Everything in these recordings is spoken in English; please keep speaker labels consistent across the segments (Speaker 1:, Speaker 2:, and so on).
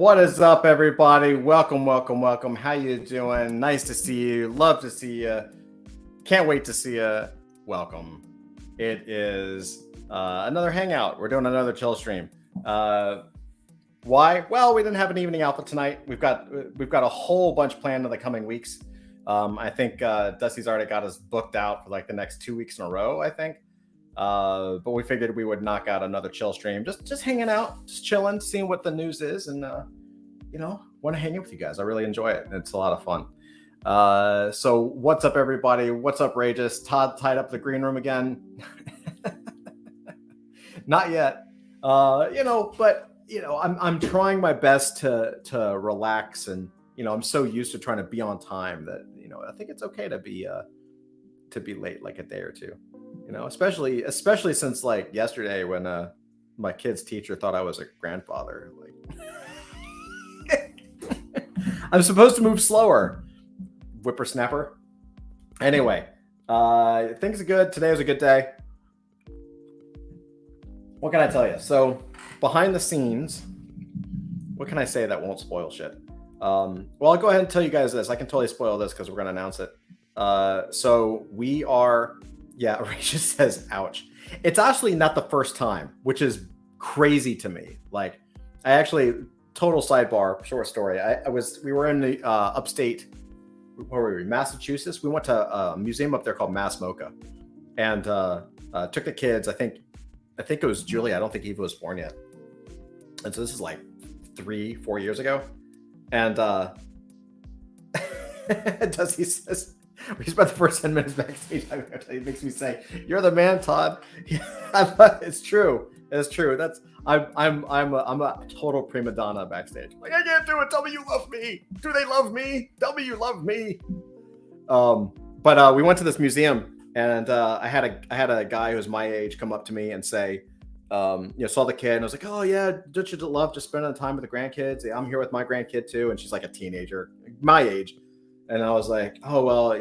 Speaker 1: What is up, everybody? Welcome. How you doing? Nice to see you. Love to see you. Can't wait to see you. Welcome. It is another hangout. We're doing another chill stream. Why? Well, we didn't have an evening alpha tonight. We've got a whole bunch planned in the coming weeks. I think Dusty's already got us booked out for like the next 2 weeks in a row, I think. But we figured we would knock out another chill stream, just hanging out, just chilling, seeing what the news is, and want to hang out with you guys. I really enjoy it. It's a lot of fun. So what's up, everybody? What's up, Rageous? Todd tied up the green room again. Not yet. But I'm trying my best to relax, and I'm so used to trying to be on time that I think it's okay to be late like a day or two. Especially since like yesterday when my kid's teacher thought I was a grandfather. Like, I'm supposed to move slower, whippersnapper. Anyway, things are good. Today was a good day. What can I tell you? So behind the scenes, what can I say that won't spoil shit? Well, I'll go ahead and tell you guys this. I can totally spoil this because we're going to announce it. So we are... Yeah, Rachel says, ouch. It's actually not the first time, which is crazy to me. Like, I actually, total sidebar, short story. We were in the upstate, where were we? Massachusetts. We went to a museum up there called Mass Mocha, and took the kids. I think it was Julie. I don't think Eva was born yet. And so this is like 3-4 years ago. And Dusty says, we spent the first 10 minutes backstage. It makes me say, "You're the man, Todd." It's true. It's true. I'm a total prima donna backstage. Like, I can't do it. Tell me you love me. Do they love me? Tell me you love me. But we went to this museum, and I had a guy who's my age come up to me and say, saw the kid, and I was like, "Oh yeah, don't you love just spending time with the grandkids? Yeah, I'm here with my grandkid too," and she's like a teenager, my age. And I was like, "Oh, well,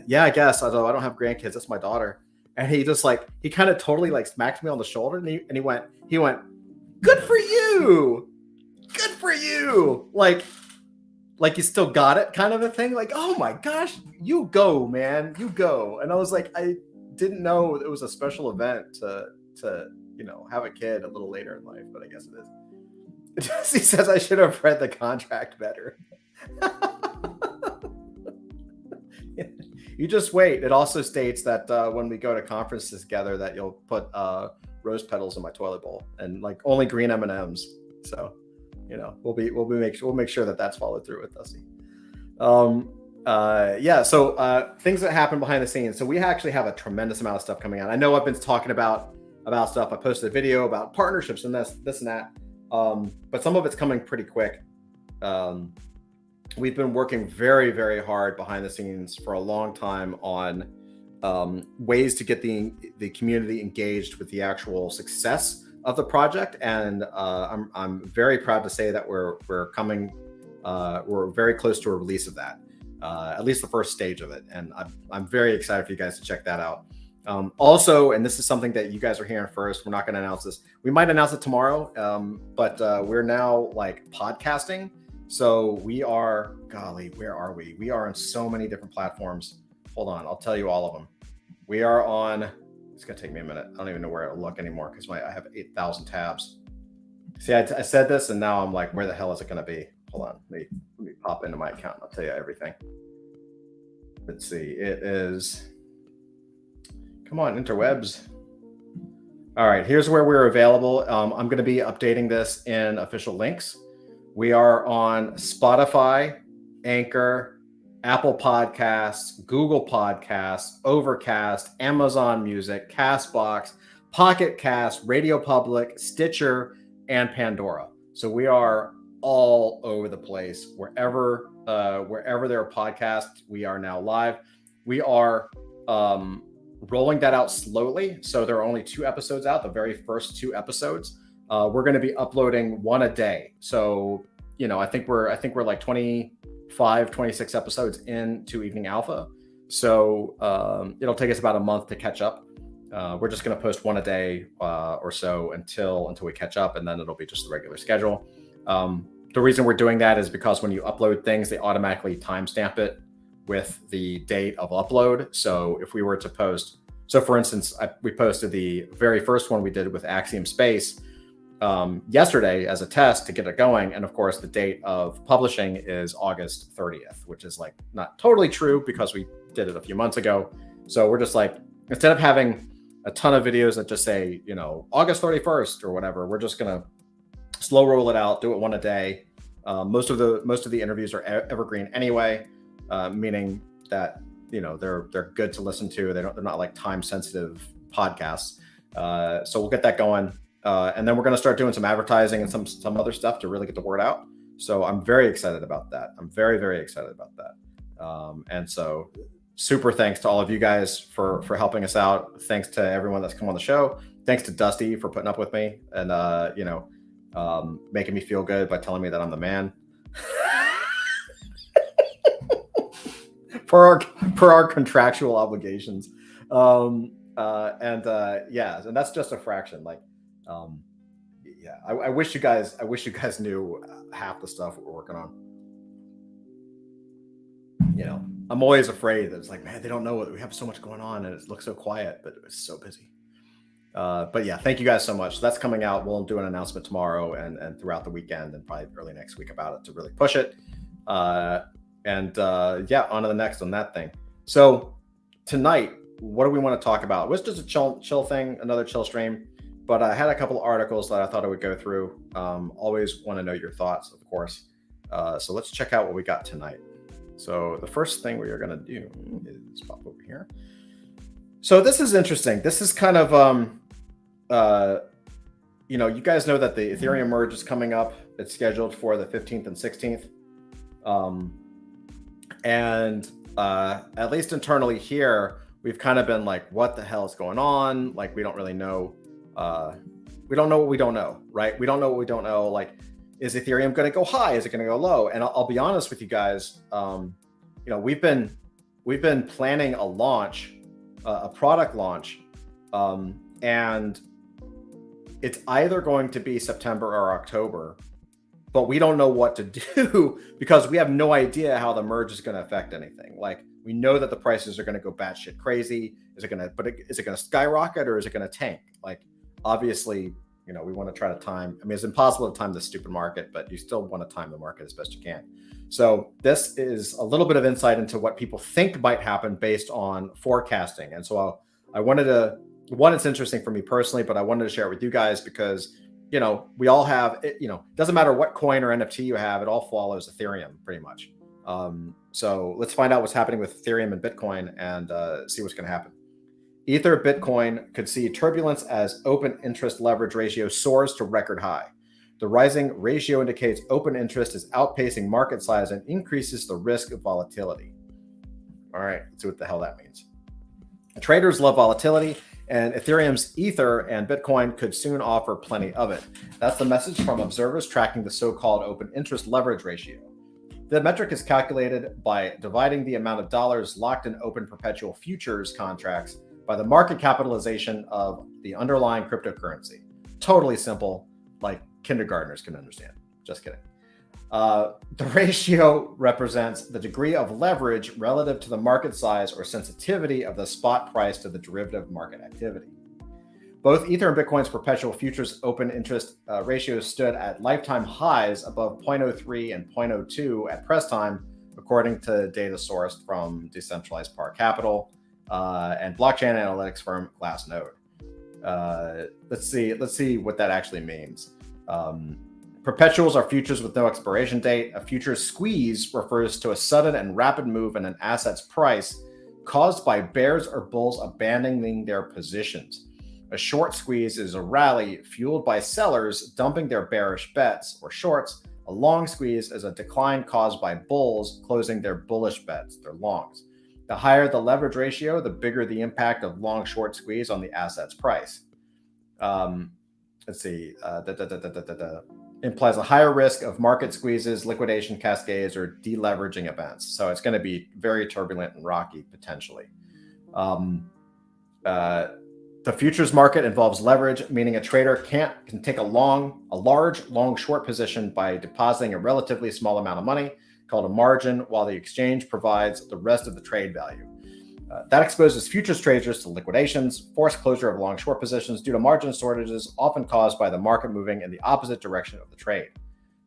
Speaker 1: yeah, I guess. Although I don't have grandkids, that's my daughter." And he just he kind of totally smacked me on the shoulder, and he went, "Good for you. Good for you." Like you still got it kind of a thing. Like, "Oh my gosh, you go, man, you go." And I was like, I didn't know it was a special event to have a kid a little later in life, but I guess it is. He says I should have read the contract better. You just wait. It also states that when we go to conferences together, that you'll put rose petals in my toilet bowl and only green M&Ms. So, we'll make sure that that's followed through with Dusty. So things that happen behind the scenes. So we actually have a tremendous amount of stuff coming out. I know I've been talking about stuff. I posted a video about partnerships and this and that. But some of it's coming pretty quick. We've been working very, very hard behind the scenes for a long time on ways to get the community engaged with the actual success of the project, and I'm very proud to say that we're very close to a release of that, at least the first stage of it, and I'm very excited for you guys to check that out. Also, and this is something that you guys are hearing first, we're not going to announce this. We might announce it tomorrow, but we're now podcasting. So we are, golly, where are we? We are on so many different platforms. Hold on, I'll tell you all of them. We are on, it's gonna take me a minute. I don't even know where to look anymore because I have 8,000 tabs. See, I said this and now I'm like, where the hell is it gonna be? Hold on, let me pop into my account and I'll tell you everything. Let's see, it is, come on, interwebs. All right, here's where we're available. I'm gonna be updating this in official links. We are on Spotify, Anchor, Apple Podcasts, Google Podcasts, Overcast, Amazon Music, Castbox, Pocket Cast, Radio Public, Stitcher, and Pandora. So we are all over the place. Wherever there are podcasts, we are now live. We are rolling that out slowly. So there are only 2 episodes out, the very first 2 episodes. We're going to be uploading 1 a day. So, I think we're like 25, 26 episodes into Evening Alpha. So it'll take us about a month to catch up. We're just going to post 1 a day or so until we catch up, and then it'll be just the regular schedule. The reason we're doing that is because when you upload things, they automatically timestamp it with the date of upload. So if we were to post, so for instance, we posted the very first one we did with Axiom Space yesterday as a test to get it going. And of course, the date of publishing is August 30th, which is like not totally true because we did it a few months ago. So we're just like, instead of having a ton of videos that just say, you know, August 31st or whatever, we're just going to slow roll it out, do it one a day. Most of the interviews are evergreen anyway, meaning that, you know, they're good to listen to. They're not like time sensitive podcasts. So we'll get that going. And then we're going to start doing some advertising and some other stuff to really get the word out. So I'm very excited about that. I'm very, very excited about that. And so super thanks to all of you guys for helping us out. Thanks to everyone that's come on the show. Thanks to Dusty for putting up with me and, you know, making me feel good by telling me that I'm the man. for our contractual obligations. Yeah, and that's just a fraction. Like, yeah, I wish you guys knew half the stuff we're working on. You know, I'm always afraid that it's like, man, they don't know what we have so much going on and it looks so quiet, but it's so busy. But yeah, thank you guys so much. So that's coming out. We'll do an announcement tomorrow and throughout the weekend and probably early next week about it to really push it. Yeah, on to the next on that thing. So tonight, what do we want to talk about? It was just a chill thing, another chill stream, but I had a couple of articles that I thought I would go through. Always want to know your thoughts, of course. So let's check out what we got tonight. So the first thing we are going to do is pop over here. So this is interesting. This is kind of, you know, you guys know that the Ethereum merge is coming up. It's scheduled for the 15th and 16th. And at least internally here, we've kind of been like, what the hell is going on? Like, we don't really know. We don't know what we don't know, right? We don't know what we don't know. Like, is Ethereum going to go high? Is it going to go low? And I'll be honest with you guys. You know, we've been planning a launch, a product launch, and it's either going to be September or October, but we don't know what to do because we have no idea how the merge is going to affect anything. Like, we know that the prices are going to go batshit crazy. Is it going to skyrocket or is it going to tank? Like, obviously, you know, we want to try to time. I mean, it's impossible to time this stupid market, but you still want to time the market as best you can. So this is a little bit of insight into what people think might happen based on forecasting. And so I wanted to, one, it's interesting for me personally, but I wanted to share it with you guys because, you know, we all have, you know, it doesn't matter what coin or NFT you have, it all follows Ethereum pretty much. So let's find out what's happening with Ethereum and Bitcoin and see what's going to happen. Ether Bitcoin could see turbulence as open interest leverage ratio soars to record high. The rising ratio indicates open interest is outpacing market size and increases the risk of volatility. All right, let's see what the hell that means. Traders love volatility, and Ethereum's Ether and Bitcoin could soon offer plenty of it. That's the message from observers tracking the so-called open interest leverage ratio. The metric is calculated by dividing the amount of dollars locked in open perpetual futures contracts by the market capitalization of the underlying cryptocurrency. Totally simple, like kindergartners can understand. Just kidding. The ratio represents the degree of leverage relative to the market size or sensitivity of the spot price to the derivative market activity. Both Ether and Bitcoin's perpetual futures open interest ratios stood at lifetime highs above 0.03 and 0.02 at press time, according to data sourced from Decentralized Park Capital and blockchain analytics firm Glassnode. Let's see what that actually means. Perpetuals are futures with no expiration date. A future squeeze refers to a sudden and rapid move in an asset's price caused by bears or bulls abandoning their positions. A short squeeze is a rally fueled by sellers dumping their bearish bets or shorts. A long squeeze is a decline caused by bulls closing their bullish bets, their longs. The higher the leverage ratio, the bigger the impact of long-short squeeze on the asset's price. Let's see. Implies a higher risk of market squeezes, liquidation cascades, or deleveraging events. So it's going to be very turbulent and rocky potentially. The futures market involves leverage, meaning a trader can take a large long short position by depositing a relatively small amount of money called a margin, while the exchange provides the rest of the trade value. That exposes futures traders to liquidations, forced closure of long short positions due to margin shortages, often caused by the market moving in the opposite direction of the trade.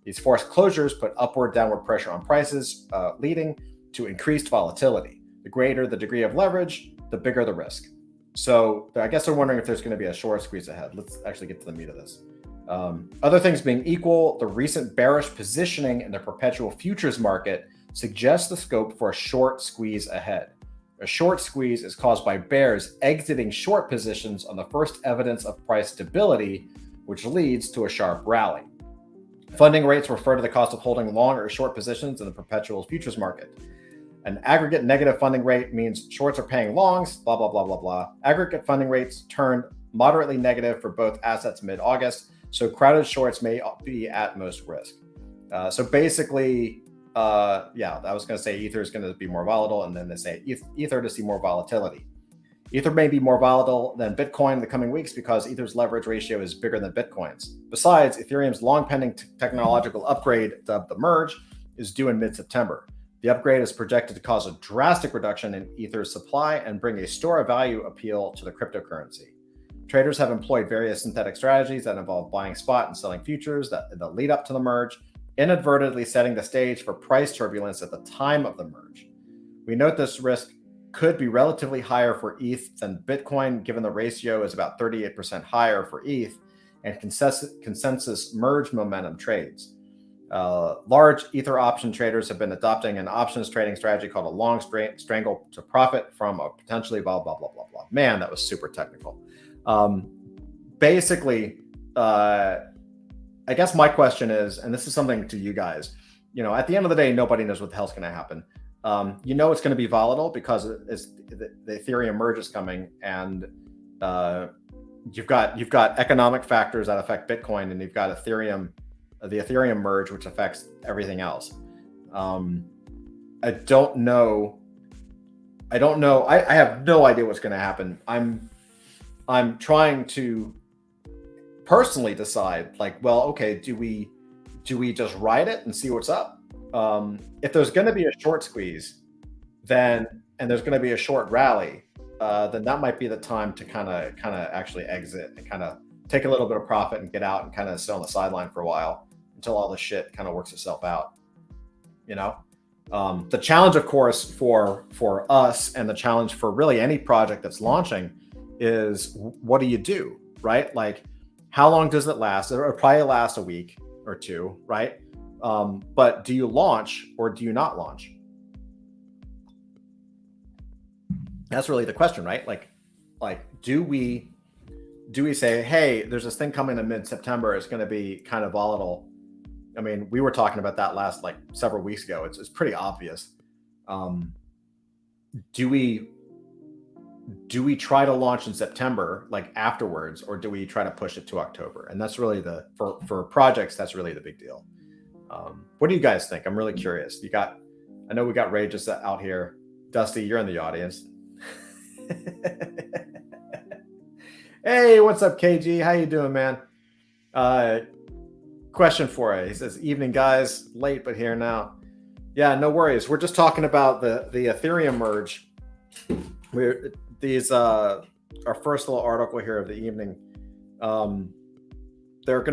Speaker 1: These forced closures put downward pressure on prices, leading to increased volatility. The greater the degree of leverage, the bigger the risk. So I guess they're wondering if there's going to be a short squeeze ahead. Let's actually get to the meat of this. Other things being equal, the recent bearish positioning in the perpetual futures market suggests the scope for a short squeeze ahead. A short squeeze is caused by bears exiting short positions on the first evidence of price stability, which leads to a sharp rally. Funding rates refer to the cost of holding long or short positions in the perpetual futures market. An aggregate negative funding rate means shorts are paying longs, blah, blah, blah, blah, blah. Aggregate funding rates turned moderately negative for both assets mid-August, so crowded shorts may be at most risk. So basically, I was going to say Ether is going to be more volatile, and then they say Ether to see more volatility. Ether may be more volatile than Bitcoin in the coming weeks because Ether's leverage ratio is bigger than Bitcoin's. Besides, Ethereum's long-pending technological upgrade, dubbed the merge, is due in mid-September. The upgrade is projected to cause a drastic reduction in Ether's supply and bring a store of value appeal to the cryptocurrency. Traders have employed various synthetic strategies that involve buying spot and selling futures that lead up to the merge, inadvertently setting the stage for price turbulence at the time of the merge. We note this risk could be relatively higher for ETH than Bitcoin, given the ratio is about 38% higher for ETH and consensus merge momentum trades. Large Ether option traders have been adopting an options trading strategy called a long strangle to profit from a potentially blah, blah, blah, blah, blah. Man, that was super technical. Basically, I guess my question is, and this is something to you guys, at the end of the day, nobody knows what the hell's going to happen. It's going to be volatile because the Ethereum merge is coming, and you've got economic factors that affect Bitcoin, and you've got the Ethereum merge, which affects everything else. I don't know. I have no idea what's going to happen. I'm trying to personally decide, do we just ride it and see what's up? If there's going to be a short squeeze, and there's going to be a short rally, then that might be the time to kind of actually exit and kind of take a little bit of profit and get out and kind of sit on the sideline for a while until all the shit kind of works itself out. The challenge, of course, for us, and the challenge for really any project that's launching, is what do you do, right? Like, how long does it last? It'll probably last a week or two, right? But do you launch or do you not launch? That's really the question, right? Like, do we say, hey, there's this thing coming in mid-September, it's going to be kind of volatile. I mean, we were talking about that last several weeks ago. It's pretty obvious. Do we try to launch in September, afterwards, or do we try to push it to October? And that's really for projects, that's really the big deal. What do you guys think? I'm really curious. I know we got Ray just out here. Dusty, you're in the audience. Hey, what's up, KG? How you doing, man? Question for you. He says, evening, guys. Late, but here now. Yeah, no worries. We're just talking about the Ethereum merge. Our first little article here of the evening. They're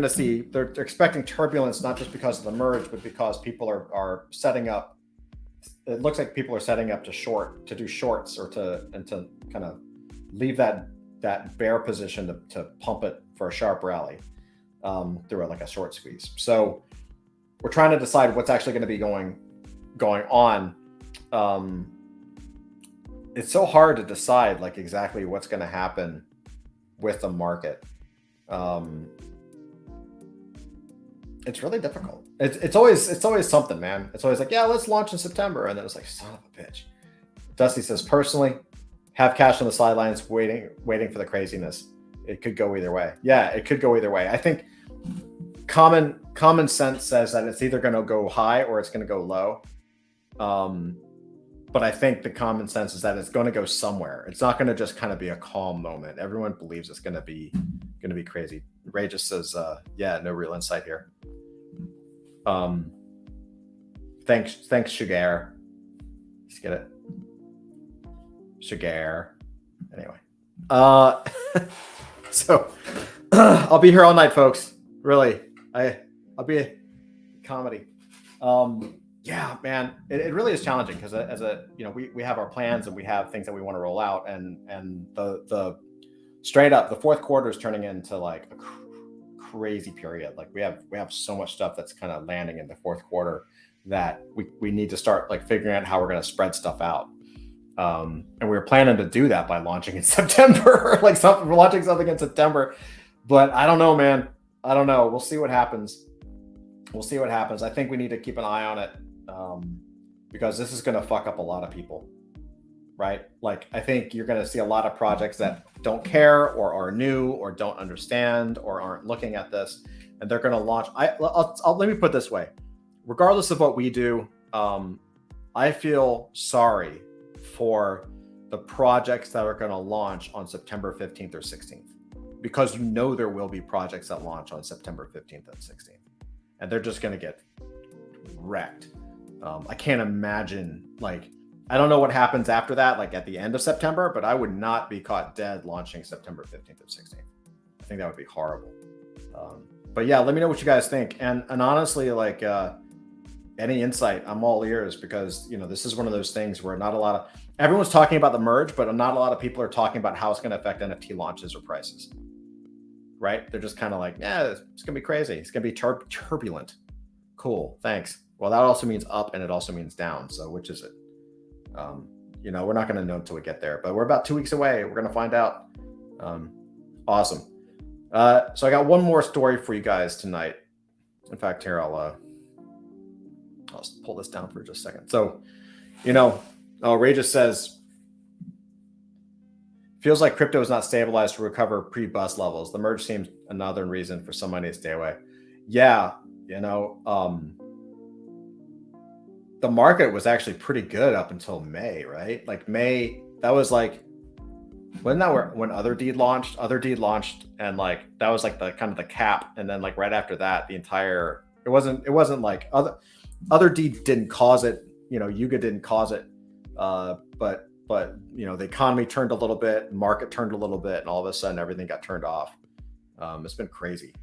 Speaker 1: expecting turbulence, not just because of the merge, but because people are setting up. It looks like people are setting up to do shorts, or to kind of leave that bear position to pump it for a sharp rally through a short squeeze. So we're trying to decide what's actually going to be going on. It's so hard to decide exactly what's going to happen with the market. It's really difficult. It's always something, man. It's always let's launch in September, and then it's son of a bitch. Dusty says, personally, have cash on the sidelines, waiting for the craziness. It could go either way. Yeah, it could go either way. I think common sense says that it's either going to go high or it's going to go low. but I think the common sense is that it's going to go somewhere. It's not going to just kind of be a calm moment. Everyone believes it's going to be crazy. Ray just says, yeah, no real insight here. Thanks, Sugar. Just get it. Sugar. Anyway. So I'll be here all night, folks. Really. I'll be a comedy. Yeah, man, it really is challenging because as a, we have our plans and we have things that we want to roll out, and the straight up, the fourth quarter is turning into like a crazy period. Like we have so much stuff that's kind of landing in the fourth quarter that we need to start like figuring out how we're going to spread stuff out. And we were planning to do that by launching in September, we're launching something in September, but I don't know, man. I don't know. We'll see what happens. I think we need to keep an eye on it, because this is going to fuck up a lot of people, right? Like, I think you're going to see a lot of projects that don't care or are new or don't understand or aren't looking at this, and they're going to launch. Let me put it this way. Regardless of what we do, I feel sorry for the projects that are going to launch on September 15th or 16th, because there will be projects that launch on September 15th and 16th, and they're just going to get wrecked. I can't imagine, I don't know what happens after that, like at the end of September, but I would not be caught dead launching September 15th or 16th. I think that would be horrible. But yeah, let me know what you guys think. And honestly, any insight, I'm all ears, because this is one of those things where everyone's talking about the merge, but not a lot of people are talking about how it's going to affect NFT launches or prices. Right? They're just kind of like, yeah, it's gonna be crazy. It's gonna be turbulent. Cool, thanks. Well, that also means up and it also means down. So which is it? We're not gonna know until we get there, but we're about 2 weeks away. We're gonna find out. Awesome. So I got one more story for you guys tonight. In fact, here I'll pull this down for just a second. So, Ray just says, feels like crypto is not stabilized to recover pre-bust levels. The merge seems another reason for some money to stay away. Yeah, the market was actually pretty good up until May, right? Like May, that was when Other Deed launched, and that was the kind of the cap, and then right after that, it wasn't like Other Deed didn't cause it, Yuga didn't cause it, but the economy turned a little bit, market turned a little bit, and all of a sudden everything got turned off. It's been crazy.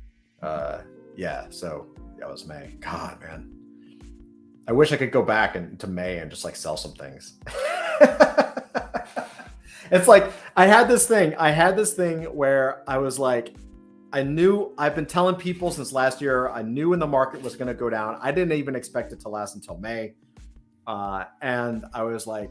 Speaker 1: Yeah, so that was May. God, man, I wish I could go back to May and just sell some things. It's I had this thing where I was I've been telling people since last year, I knew when the market was going to go down. I didn't even expect it to last until May. And I was I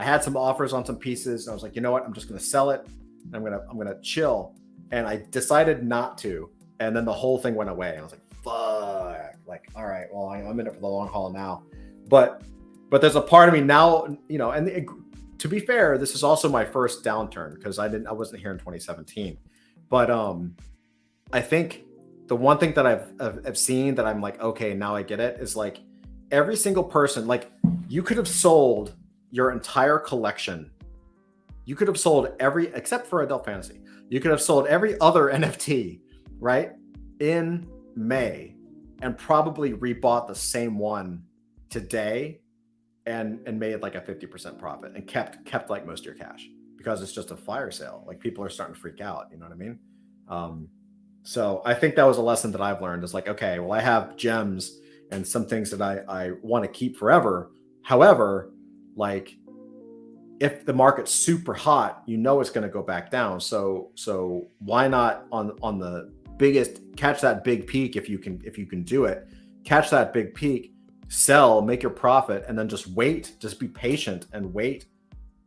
Speaker 1: had some offers on some pieces. And I was you know what? I'm just going to sell it. I'm going to chill. And I decided not to. And then the whole thing went away. And I was fuck. All right, well, I'm in it for the long haul now. But there's a part of me now, and to be fair, this is also my first downturn because I wasn't here in 2017. But I think the one thing that I've seen that I'm okay, now I get it, is every single person, you could have sold your entire collection. You could have sold except for Adult Fantasy, you could have sold every other NFT, right, in May, and probably rebought the same one today and made a 50% profit and kept most of your cash, because it's just a fire sale. People are starting to freak out. You know what I mean? So I think that was a lesson that I've learned, is okay, well, I have gems and some things that I want to keep forever. However, if the market's super hot, it's going to go back down. So why not on the biggest, catch that big peak if you can do it, catch that big peak, sell, make your profit, and then just be patient and wait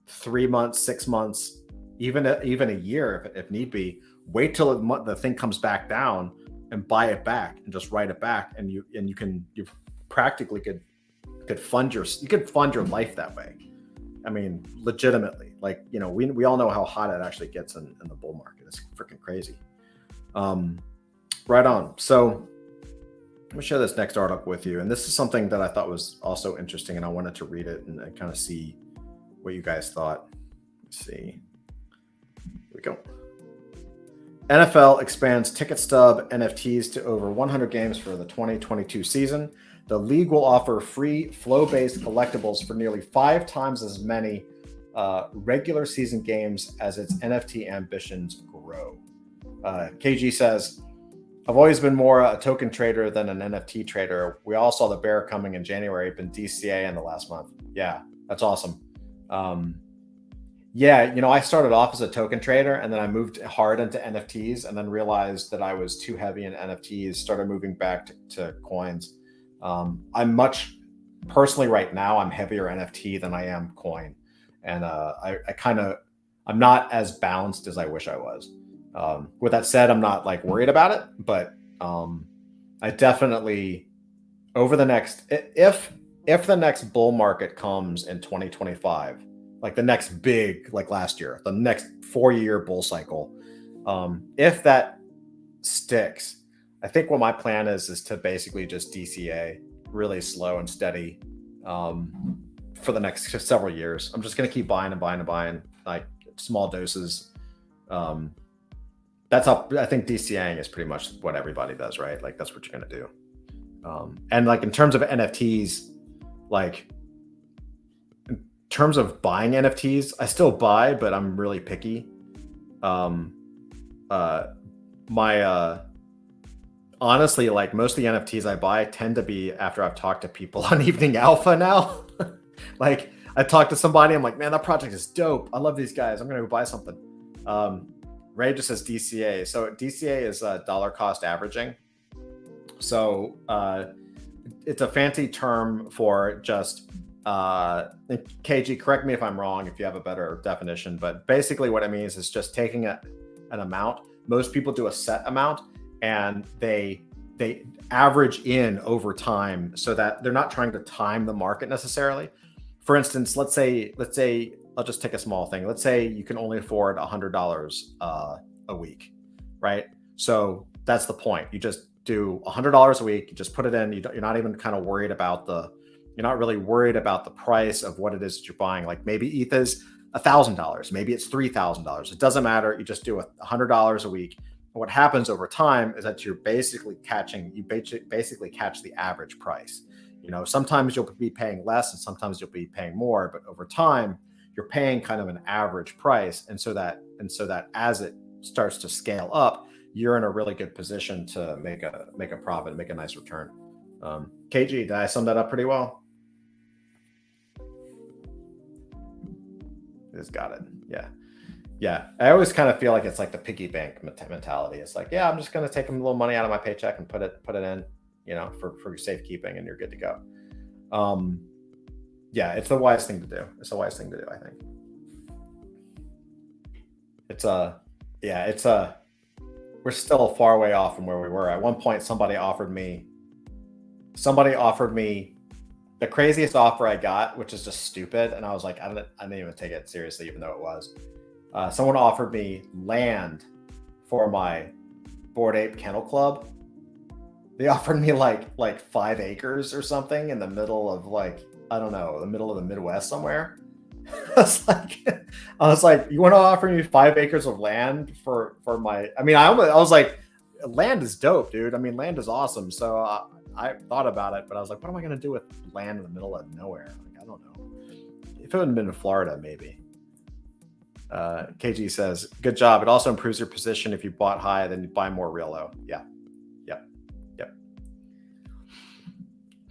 Speaker 1: 3 months, 6 months, even a year if need be. Wait till the thing comes back down and buy it back and just write it back, and you practically could fund your life that way. I mean, legitimately, we all know how hot it actually gets in the bull market. It's freaking crazy. Right on. So let me share this next article with you. And this is something that I thought was also interesting, and I wanted to read it and kind of see what you guys thought. Let's see. Here we go. NFL expands ticket stub NFTs to over 100 games for the 2022 season. The league will offer free flow-based collectibles for nearly 5 times as many regular season games as its NFT ambitions grow. KG says, I've always been more a token trader than an NFT trader. We all saw the bear coming in January, been DCA in the last month. Yeah, that's awesome. Yeah, I started off as a token trader and then I moved hard into NFTs and then realized that I was too heavy in NFTs, started moving back to coins. I'm much personally right now, I'm heavier NFT than I am coin. And I'm not as balanced as I wish I was. With that said, I'm not like worried about it, but I definitely over the next, if the next bull market comes in 2025, like the next big, like last year, the next 4-year bull cycle, if that sticks, I think what my plan is to basically just DCA really slow and steady for the next several years. I'm just going to keep buying and buying and buying, like small doses. That's how I think DCAing is pretty much what everybody does, right? Like that's what you're going to do. And like in terms of NFTs, like in terms of buying NFTs, I still buy, but I'm really picky. Honestly, like most of the NFTs I buy tend to be after I've talked to people on Evening Alpha now. Like I talked to somebody, I'm like, man, that project is dope. I love these guys. I'm going to go buy something. Ray just says DCA. So DCA is dollar cost averaging. So it's a fancy term for just, KG, correct me if I'm wrong, if you have a better definition, but basically what it means is just taking an amount. Most people do a set amount and they average in over time so that they're not trying to time the market necessarily. For instance, let's say I'll just take a small thing. Let's say you can only afford $100 a week, right? So that's the point. You just do $100 a week. You just put it in. You're not even kind of worried about you're not really worried about the price of what it is that you're buying. Like maybe ETH is $1,000, maybe it's $3,000. It doesn't matter. You just do $100 a week. And what happens over time is that you basically catch the average price. Sometimes you'll be paying less and sometimes you'll be paying more, but over time you're paying kind of an average price. And so that as it starts to scale up, you're in a really good position to make a profit, make a nice return. KG, did I sum that up pretty well? Just got it. Yeah. I always kind of feel like it's like the piggy bank mentality. It's like, yeah, I'm just going to take a little money out of my paycheck and put it in, for safekeeping, and you're good to go. Yeah, it's the wise thing to do. I think. We're still a far way off from where we were. At one point, somebody offered me the craziest offer I got, which is just stupid. And I was like, I didn't even take it seriously, even though it was. Someone offered me land for my Bored Ape Kennel Club. They offered me like 5 acres or something in the middle of the middle of the Midwest somewhere. I was like, you want to offer me 5 acres of land for my, I was like, land is dope, dude. Land is awesome. So I thought about it, but I was like, what am I going to do with land in the middle of nowhere? I don't know. If it had been in Florida, maybe. KG says, good job. It also improves your position. If you bought high, then you buy more real low. Yeah. Yep.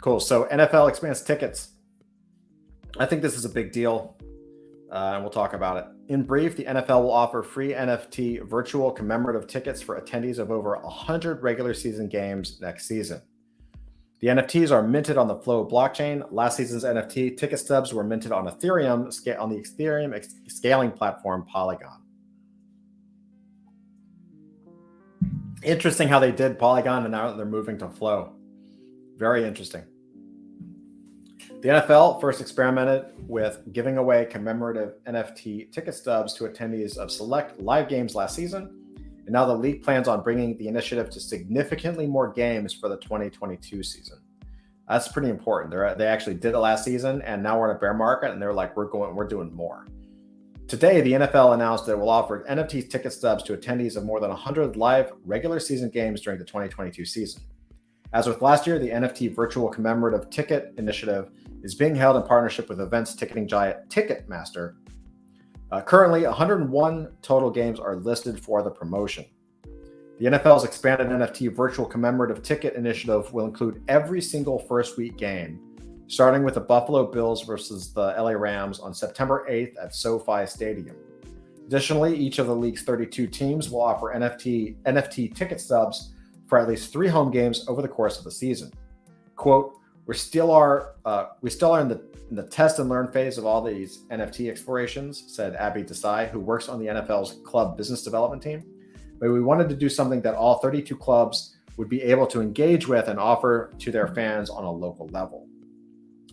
Speaker 1: Cool. So NFL expands tickets. I think this is a big deal. And we'll talk about it. In brief, the NFL will offer free NFT virtual commemorative tickets for attendees of over 100 regular season games next season. The NFTs are minted on the Flow blockchain. Last season's NFT ticket stubs were minted on Ethereum, on the Ethereum scaling platform Polygon. Interesting how they did Polygon and now they're moving to Flow. Very interesting. The NFL first experimented with giving away commemorative NFT ticket stubs to attendees of select live games last season. And now the league plans on bringing the initiative to significantly more games for the 2022 season. That's pretty important. They actually did it last season, and now we're in a bear market, and they're like, we're doing more. Today, the NFL announced that it will offer NFT ticket stubs to attendees of more than 100 live regular season games during the 2022 season. As with last year, the NFT Virtual Commemorative Ticket Initiative is being held in partnership with events ticketing giant Ticketmaster. Currently, 101 total games are listed for the promotion. The NFL's expanded NFT Virtual Commemorative Ticket Initiative will include every single first week game, starting with the Buffalo Bills versus the LA Rams on September 8th at SoFi Stadium. Additionally, each of the league's 32 teams will offer NFT ticket stubs for at least 3 home games over the course of the season. Quote, we still are in the test and learn phase of all these NFT explorations, said Abby Desai, who works on the NFL's club business development team. But we wanted to do something that all 32 clubs would be able to engage with and offer to their fans on a local level.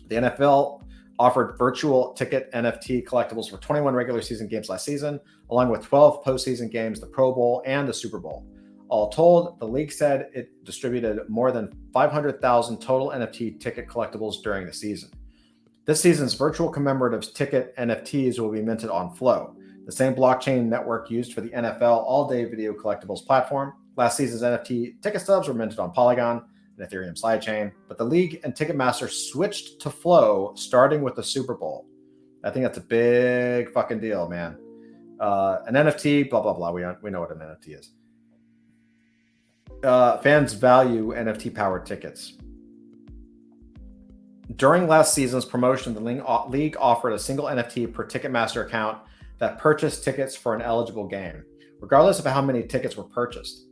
Speaker 1: The NFL offered virtual ticket NFT collectibles for 21 regular season games last season, along with 12 postseason games, the Pro Bowl and the Super Bowl. All told, the league said it distributed more than 500,000 total NFT ticket collectibles during the season. This season's virtual commemorative ticket NFTs will be minted on Flow, the same blockchain network used for the NFL all-day video collectibles platform. Last season's NFT ticket stubs were minted on Polygon, an Ethereum sidechain, but the league and Ticketmaster switched to Flow starting with the Super Bowl. I think that's a big fucking deal, man. An NFT, blah, blah, blah. We know what an NFT is. Fans value NFT-powered tickets. During last season's promotion, the league offered a single NFT per Ticketmaster account that purchased tickets for an eligible game, regardless of how many tickets were purchased.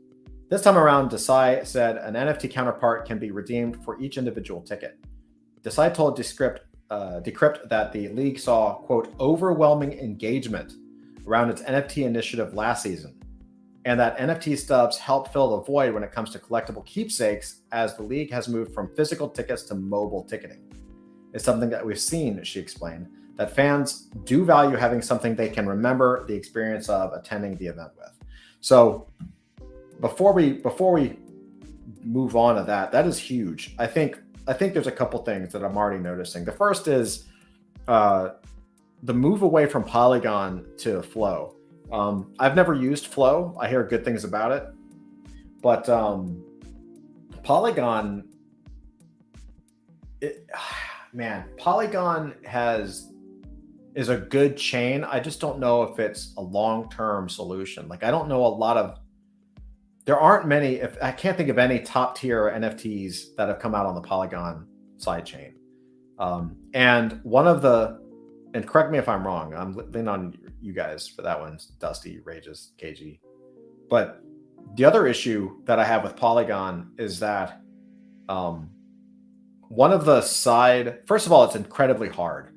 Speaker 1: This time around, Desai said an NFT counterpart can be redeemed for each individual ticket. Desai told Decrypt that the league saw, quote, overwhelming engagement around its NFT initiative last season, and that NFT stubs help fill the void when it comes to collectible keepsakes as the league has moved from physical tickets to mobile ticketing. It's something that we've seen, she explained, that fans do value having something they can remember the experience of attending the event with. So before we move on to that is huge. I think there's a couple things that I'm already noticing. The first is the move away from Polygon to Flow. I've never used Flow. I hear good things about it, but Polygon, Polygon is a good chain. I just don't know if it's a long-term solution. Like, I don't know there aren't many, I can't think of any top tier NFTs that have come out on the Polygon sidechain. And correct me if I'm wrong, I'm leaning on you guys for that one, Dusty, Rages, KG. But the other issue that I have with Polygon is that first of all, it's incredibly hard.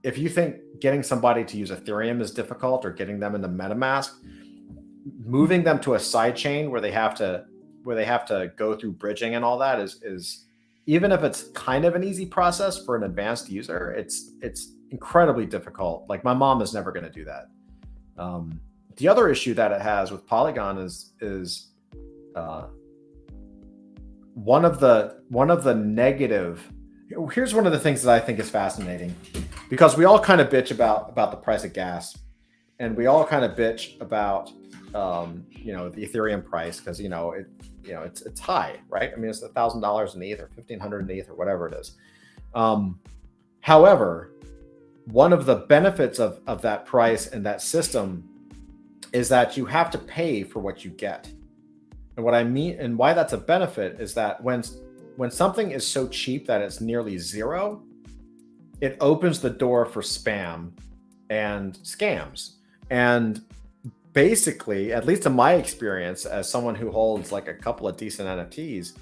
Speaker 1: If you think getting somebody to use Ethereum is difficult or getting them into MetaMask, moving them to a sidechain where they have to go through bridging and all that is even if it's kind of an easy process for an advanced user, it's incredibly difficult. Like, my mom is never going to do that. The other issue that it has with Polygon is one of the negative. Here's one of the things that I think is fascinating, because we all kind of bitch about the price of gas, and we all kind of bitch about the Ethereum price because it's high, right? I mean, it's $1,000 in ETH or $1,500 in ETH or whatever it is. However, one of the benefits of that price and that system is that you have to pay for what you get. And what I mean, and why that's a benefit, is that when something is so cheap that it's nearly zero, it opens the door for spam and scams. And basically, at least in my experience, as someone who holds like a couple of decent NFTs,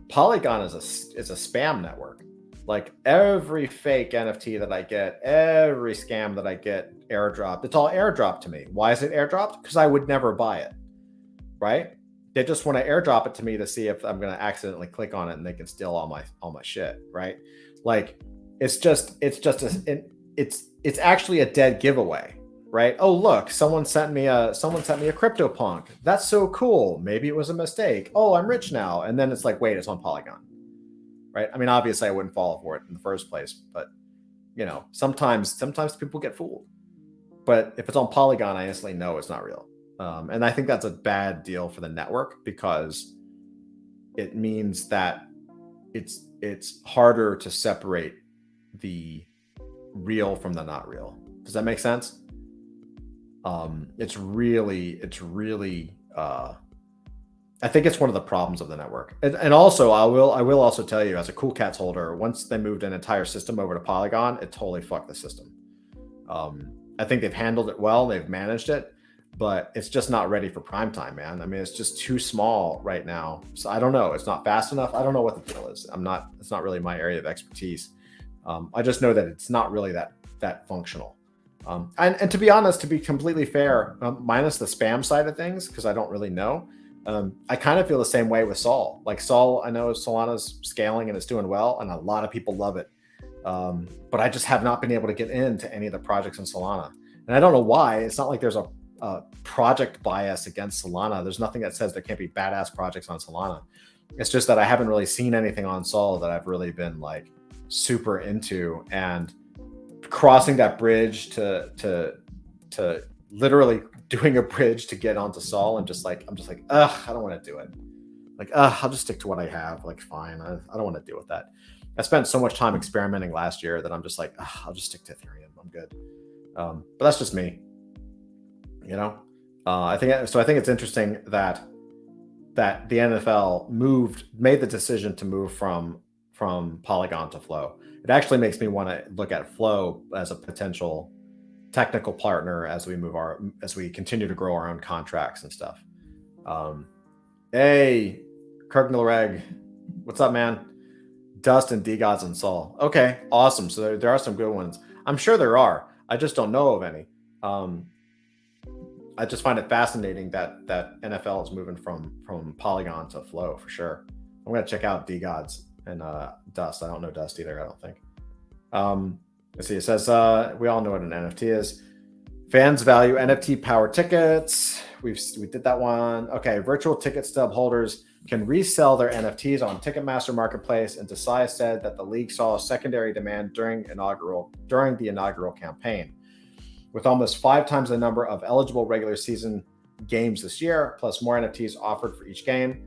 Speaker 1: Polygon is a spam network. Like, every fake NFT that I get, every scam that I get airdropped, it's all airdropped to me. Why is it airdropped? Because I would never buy it, right? They just want to airdrop it to me to see if I'm going to accidentally click on it and they can steal all my shit, right? Like, it's actually a dead giveaway. right? Oh, look, someone sent me a CryptoPunk. That's so cool. Maybe it was a mistake. Oh, I'm rich now. And then it's like, wait, it's on Polygon, right? I mean, obviously I wouldn't fall for it in the first place, but you know, sometimes people get fooled. But if it's on Polygon, I instantly know it's not real. And I think that's a bad deal for the network, because it means that it's harder to separate the real from the not real. Does that make sense? It's really I think it's one of the problems of the network. And also I will also tell you, as a Cool Cats holder, once they moved an entire system over to Polygon, it totally fucked the system. I think they've handled it well, they've managed it, but it's just not ready for prime time, man. I mean, it's just too small right now. So I don't know. It's not fast enough. I don't know what the deal is. It's not really my area of expertise. I just know that it's not really that functional. And to be honest, to be completely fair, minus the spam side of things, because I don't really know, I kind of feel the same way with Sol. Like Sol, I know Solana's scaling and it's doing well, and a lot of people love it. But I just have not been able to get into any of the projects in Solana. And I don't know why. It's not like there's a project bias against Solana. There's nothing that says there can't be badass projects on Solana. It's just that I haven't really seen anything on Sol that I've really been like super into, and crossing that bridge to literally doing a bridge to get onto Sol, and I'm just like, ugh, I don't want to do it. Like, I'll just stick to what I have. Like, fine. I don't want to deal with that. I spent so much time experimenting last year that I'm just like, I'll just stick to Ethereum. I'm good. But that's just me. You know, I think it's interesting that the NFL made the decision to move from Polygon to Flow. It actually makes me want to look at Flow as a potential technical partner as we continue to grow our own contracts and stuff. Hey, Kirk Millereg, what's up, man? Dust and D-Gods and Sol. Okay, awesome. So there are some good ones. I'm sure there are. I just don't know of any. I just find it fascinating that NFL is moving from Polygon to Flow for sure. I'm gonna check out D-Gods and Dust. I don't know Dust either, I don't think. Let's see, it says we all know what an NFT is. Fans value NFT powered tickets. We did that one. Okay, virtual ticket stub holders can resell their NFTs on Ticketmaster Marketplace, and Desai said that the league saw a secondary demand during the inaugural campaign. With almost 5 times the number of eligible regular season games this year, plus more NFTs offered for each game,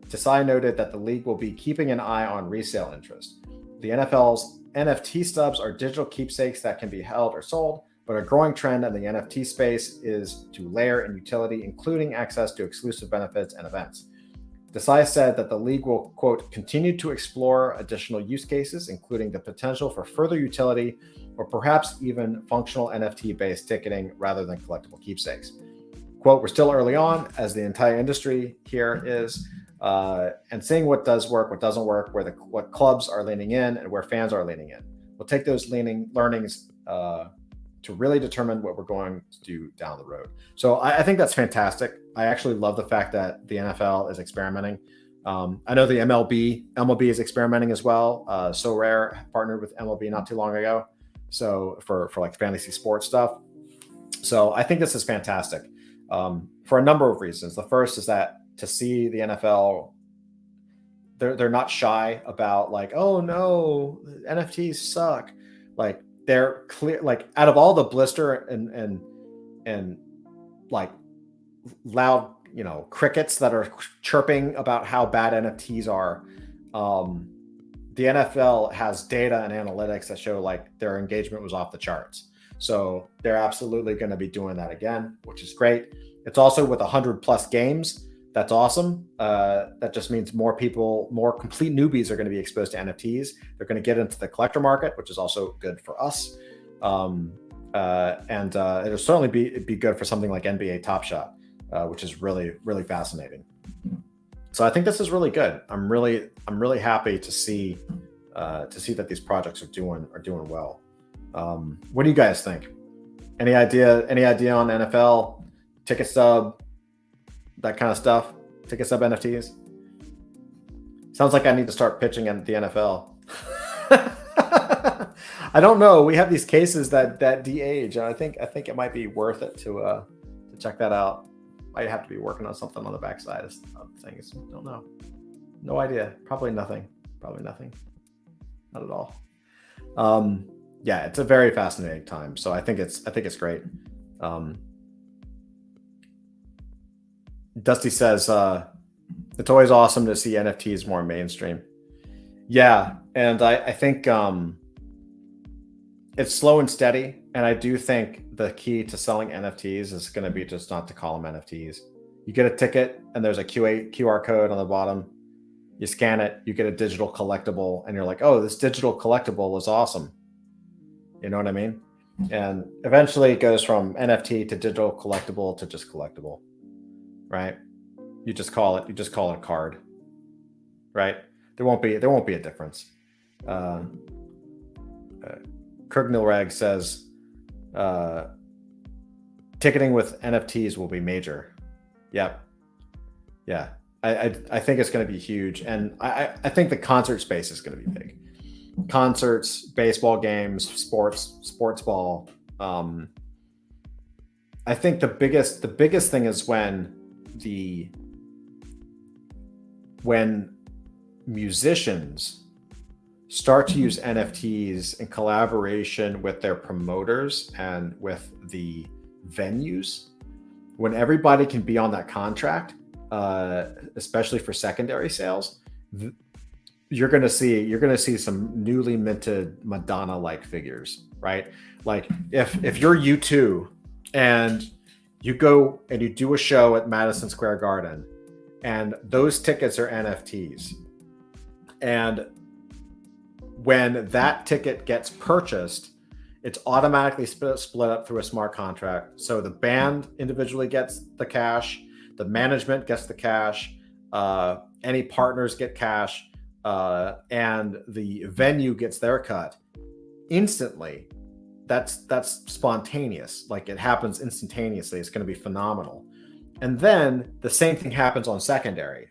Speaker 1: Desai noted that the league will be keeping an eye on resale interest. The NFL's NFT stubs are digital keepsakes that can be held or sold, but a growing trend in the NFT space is to layer in utility, including access to exclusive benefits and events. Desai said that the league will, quote, continue to explore additional use cases, including the potential for further utility or perhaps even functional NFT-based ticketing rather than collectible keepsakes. Quote, we're still early on, as the entire industry here is, and seeing what does work, what doesn't work, what clubs are leaning in and where fans are leaning in. We'll take those learnings to really determine what we're going to do down the road. So I think that's fantastic. I actually love the fact that the NFL is experimenting. I know the MLB is experimenting as well. So Rare partnered with MLB not too long ago. So for like fantasy sports stuff. So I think this is fantastic for a number of reasons. The first is that to see the NFL, they're not shy about like, oh no, NFTs suck. Like they're clear, like out of all the blister and like loud, crickets that are chirping about how bad NFTs are, the NFL has data and analytics that show like their engagement was off the charts. So they're absolutely going to be doing that again, which is great. It's also with 100+ games. That's awesome. That just means more complete newbies are going to be exposed to NFTs. They're going to get into the collector market, which is also good for us. And it'll certainly be good for something like NBA Top Shot, which is really, really fascinating. So I think this is really good. I'm really happy to see that these projects are doing well. What do you guys think? Any idea on NFL ticket stub, that kind of stuff? Ticket stub NFTs? Sounds like I need to start pitching at the NFL. I don't know. We have these cases that de-age, and I think it might be worth it to check that out. Might have to be working on something on the backside of things. Don't know. No idea. Probably nothing. Not at all. Yeah, it's a very fascinating time. So I think it's great. Dusty says it's always awesome to see NFTs more mainstream. Yeah, and I think it's slow and steady. And I do think the key to selling NFTs is going to be just not to call them NFTs. You get a ticket and there's a QR code on the bottom. You scan it, you get a digital collectible, and you're like, oh, this digital collectible is awesome. You know what I mean? And eventually it goes from NFT to digital collectible to just collectible, right? You just call it a card, right? There won't be a difference. Kurgnilrag says, ticketing with NFTs will be major. Yep. Yeah. I think it's going to be huge. And I think the concert space is going to be big. Concerts, baseball games, sports ball. I think the biggest thing is when musicians start to use NFTs in collaboration with their promoters and with the venues, when everybody can be on that contract, especially for secondary sales, you're going to see some newly minted Madonna-like figures, right? Like if you're U2 and you go and you do a show at Madison Square Garden and those tickets are NFTs, and when that ticket gets purchased, it's automatically split up through a smart contract. So the band individually gets the cash, the management gets the cash, any partners get cash, and the venue gets their cut instantly. That's spontaneous. Like, it happens instantaneously. It's going to be phenomenal. And then the same thing happens on secondary.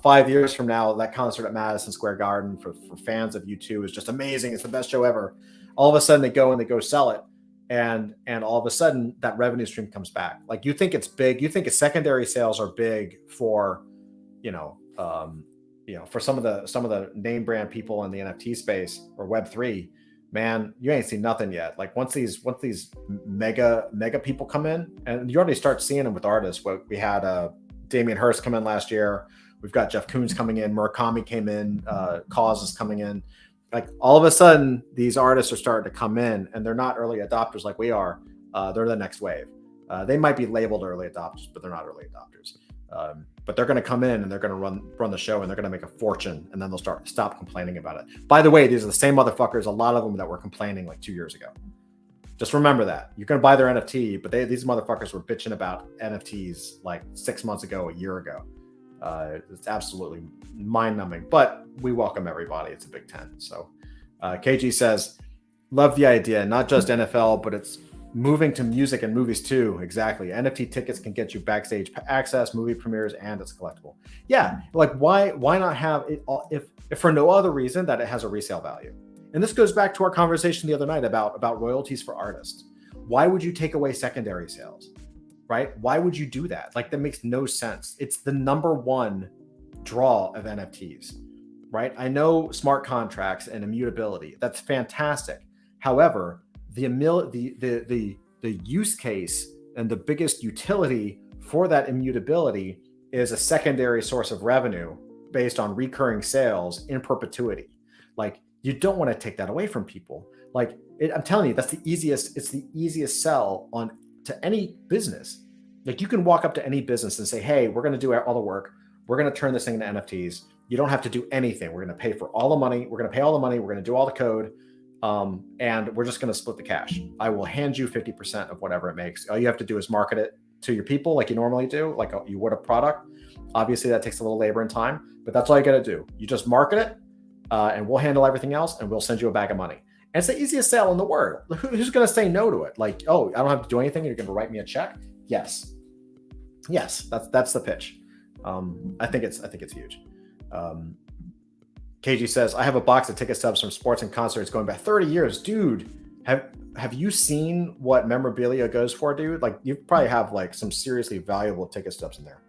Speaker 1: 5 years from now, that concert at Madison Square Garden for fans of U2 is just amazing. It's the best show ever. All of a sudden they go sell it. And all of a sudden that revenue stream comes back. Like, you think it's big. You think secondary sales are big for, for some of the name brand people in the NFT space or Web3, man, you ain't seen nothing yet. Like, once these mega people come in, and you already start seeing them with artists. We had Damien Hirst come in last year. We've got Jeff Koons coming in. Murakami came in. Cause is coming in. Like, all of a sudden, these artists are starting to come in, and they're not early adopters like we are. They're the next wave. They might be labeled early adopters, but they're not early adopters. But they're going to come in and they're going to run the show, and they're going to make a fortune, and then they'll stop complaining about it. By the way, these are the same motherfuckers, a lot of them, that were complaining like 2 years ago. Just remember that. You're going to buy their NFT, but these motherfuckers were bitching about NFTs like 6 months ago, a year ago. It's absolutely mind-numbing, but we welcome everybody. It's a Big Ten. So KG says, love the idea, not just NFL, but it's moving to music and movies too. Exactly. NFT tickets can get you backstage access, movie premieres, and it's collectible. Yeah. Like, why not have it all, if for no other reason that it has a resale value? And this goes back to our conversation the other night about royalties for artists. Why would you take away secondary sales? Right? Why would you do that? Like, that makes no sense. It's the number one draw of NFTs, right? I know smart contracts and immutability. That's fantastic. However, the use case and the biggest utility for that immutability is a secondary source of revenue based on recurring sales in perpetuity. Like, you don't want to take that away from people. Like, I'm telling you, it's the easiest sell to any business. Like, you can walk up to any business and say, hey, we're going to do all the work. We're going to turn this thing into NFTs. You don't have to do anything. We're going to pay for all the money. We're going to pay all the money. We're going to do all the code. And we're just going to split the cash. I will hand you 50% of whatever it makes. All you have to do is market it to your people like you normally do, like you would a product. Obviously, that takes a little labor and time, but that's all you got to do. You just market it, and we'll handle everything else, and we'll send you a bag of money. And it's the easiest sale in the world. Who's going to say no to it? Like, oh, I don't have to do anything. You're going to write me a check? Yes, that's the pitch. I think it's huge. KG says, I have a box of ticket stubs from sports and concerts going back 30 years. Dude, have you seen what memorabilia goes for, dude? Like, you probably have like some seriously valuable ticket stubs in there.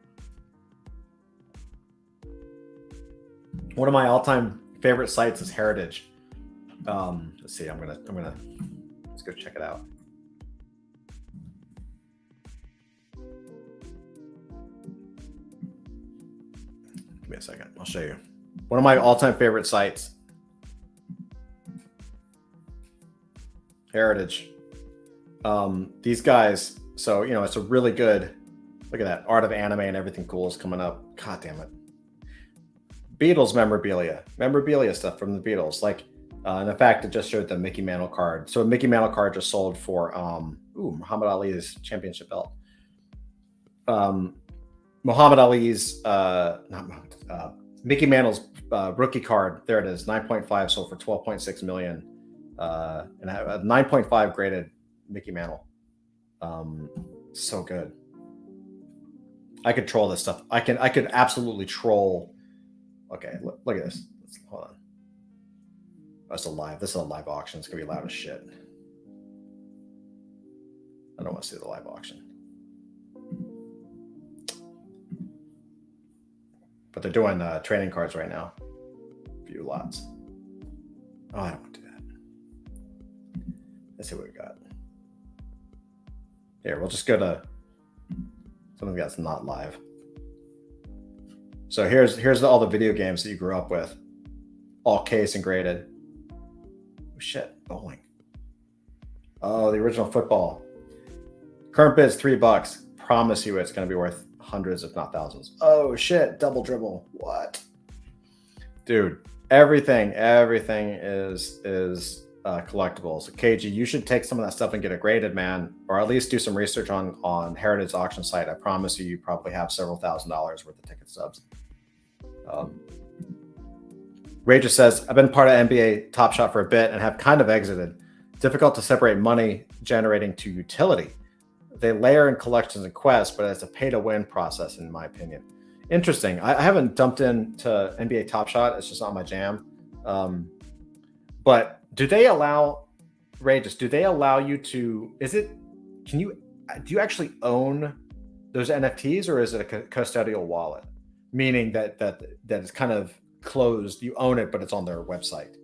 Speaker 1: One of my all-time favorite sites is Heritage. Let's see, let's go check it out. Give me a second, I'll show you. One of my all-time favorite sites, Heritage. These guys, so, you know, it's a really good, look at that, art of anime and everything cool is coming up. God damn it. Beatles memorabilia stuff from the Beatles. Like, and in fact, it just showed the Mickey Mantle card. So a Mickey Mantle card just sold for, Muhammad Ali's championship belt. Muhammad Ali's, Mickey Mantle's rookie card. There it is. 9.5 sold for 12.6 million. And a 9.5 graded Mickey Mantle. So good. I could troll this stuff. I could absolutely troll. Okay, look at this. Hold on. That's a live. This is a live auction. It's gonna be loud as shit. I don't want to see the live auction. But they're doing trading cards right now. A few lots. Oh, I don't want to do that. Let's see what we got. Here, we'll just go to something that's not live. So here's all the video games that you grew up with, all case and graded. Oh shit, bowling. Oh, the original football. Current bid's $3. Promise you, it's going to be worth hundreds, if not thousands. Oh shit, double dribble. What, dude? Everything is collectibles. So KG, you should take some of that stuff and get it graded, man, or at least do some research on Heritage auction site. I promise you probably have several $1,000s worth of ticket stubs. Ray just says, I've been part of NBA Top Shot for a bit and have kind of exited. Difficult to separate money generating to utility. They layer in collections and quests, but it's a pay-to-win process, in my opinion. Interesting. I haven't dumped into NBA Top Shot. It's just not my jam. But do they allow, Ray, do they allow you to, do you actually own those NFTs, or is it a custodial wallet? Meaning that it's kind of closed, you own it, but it's on their website.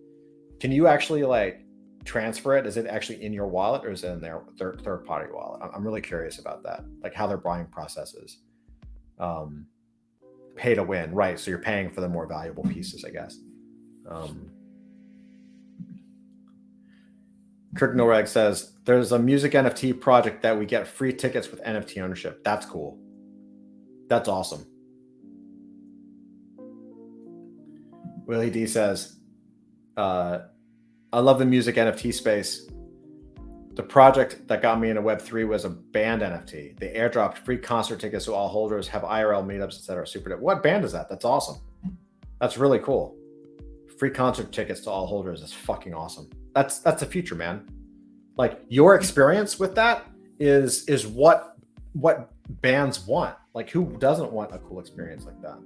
Speaker 1: Can you actually like transfer it? Is it actually in your wallet, or is it in their third party wallet? I'm really curious about that, like how their buying process is. Pay to win, right? So you're paying for the more valuable pieces, I guess. Kirk Noreg says, there's a music NFT project that we get free tickets with NFT ownership. That's cool. That's awesome. Willie D says, I love the music NFT space. The project that got me into Web3 was a band NFT. They airdropped free concert tickets to all holders, have IRL meetups, etc. Super dope. What band is that? That's awesome. That's really cool. Free concert tickets to all holders is fucking awesome. That's the future, man. Like, your experience with that is what bands want. Like, who doesn't want a cool experience like that?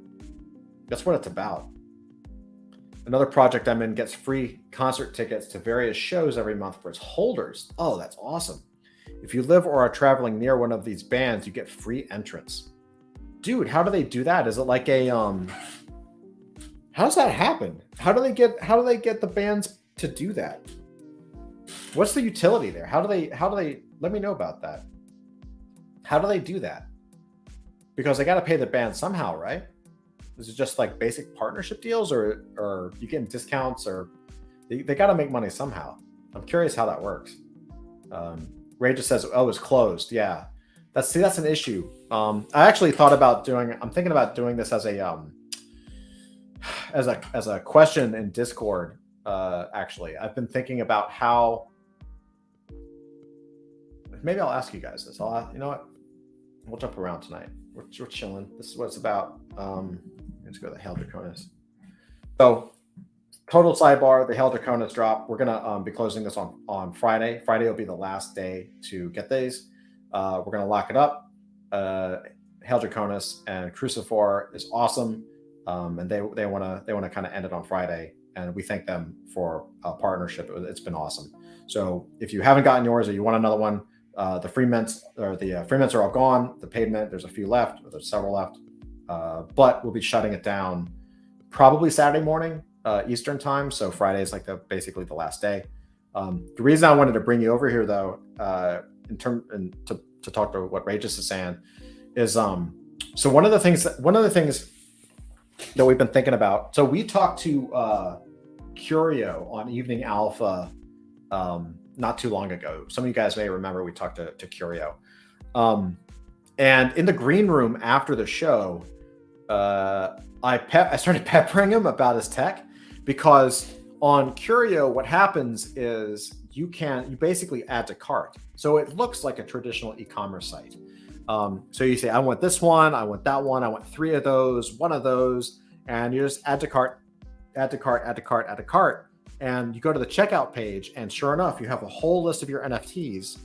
Speaker 1: That's what it's about. Another project I'm in gets free concert tickets to various shows every month for its holders. Oh, that's awesome. If you live or are traveling near one of these bands, you get free entrance. Dude, how do they do that? Is it like a how does that happen? How do they get the bands to do that? What's the utility there? How do they let me know about that? How do they do that? Because they got to pay the band somehow, right? Is it just like basic partnership deals, or you getting discounts, or they got to make money somehow? I'm curious how that works. Ray just says, oh, it's closed. Yeah, that's an issue. I actually thought about I'm thinking about doing this as a question in Discord. Actually, I've been thinking about how, maybe I'll ask you guys this. You know what? We'll jump around tonight. We're chilling. This is what it's about. Let's go to the Hail Draconis. So, total sidebar, the Hail Draconis drop. We're gonna be closing this on Friday. Friday will be the last day to get these. We're gonna lock it up. Hail Draconis and Crucifor is awesome. and they want to kind of end it on Friday. And we thank them for a partnership. It's been awesome. So if you haven't gotten yours or you want another one, the free mints are all gone. The paid mint, there's a few left, or there's several left, but we'll be shutting it down probably Saturday morning Eastern time. So Friday is like basically the last day. The reason I wanted to bring you over here, though, to talk to what Regis is saying, is so one of the things that we've been thinking about. So we talked to Curio on Evening Alpha not too long ago. Some of you guys may remember we talked to Curio, and in the green room after the show, I started peppering him about his tech, because on Curio, what happens is you basically add to cart. So it looks like a traditional e-commerce site. So you say, I want this one, I want that one, I want 3 of those, 1 of those, and you just add to cart, add to cart, add to cart, add to cart. And you go to the checkout page, and sure enough, you have a whole list of your NFTs.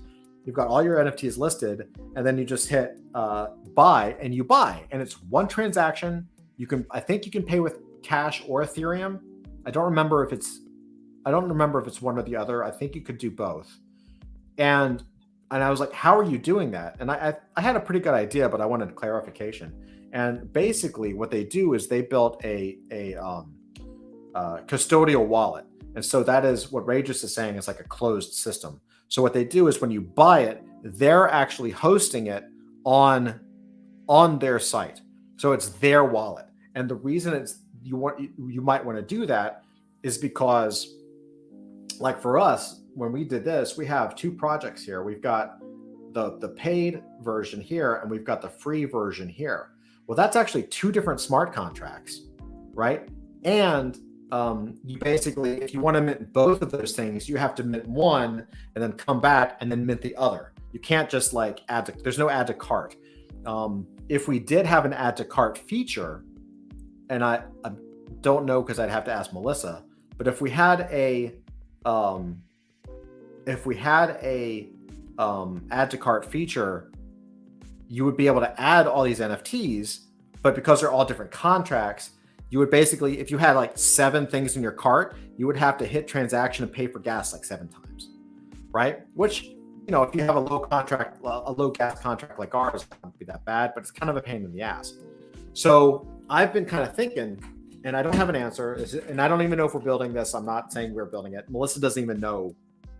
Speaker 1: You've got all your NFTs listed, and then you just hit buy, and you buy, and it's one transaction. I think you can pay with cash or Ethereum. I don't remember if it's one or the other. I think you could do both. And I was like, how are you doing that? And I had a pretty good idea, but I wanted clarification. And basically what they do is they built a custodial wallet. And so that is what Regis is saying is like a closed system. So what they do is when you buy it, they're actually hosting it on their site. So it's their wallet. And the reason you might want to do that is because, like for us, when we did this, we have 2 projects here. We've got the paid version here, and we've got the free version here. Well, that's actually 2 different smart contracts, right? And you basically, if you want to mint both of those things, you have to mint one and then come back and then mint the other. You can't just like there's no add to cart. If we did have an add to cart feature, and I don't know because I'd have to ask Melissa, but if we had a add to cart feature, you would be able to add all these NFTs, but because they're all different contracts, you would basically, if you had like 7 things in your cart, you would have to hit transaction and pay for gas like 7 times, right? Which, if you have a low gas contract like ours, it wouldn't be that bad, but it's kind of a pain in the ass. So I've been kind of thinking, and I don't have an answer, and I don't even know if we're building this. I'm not saying we're building it. Melissa doesn't even know.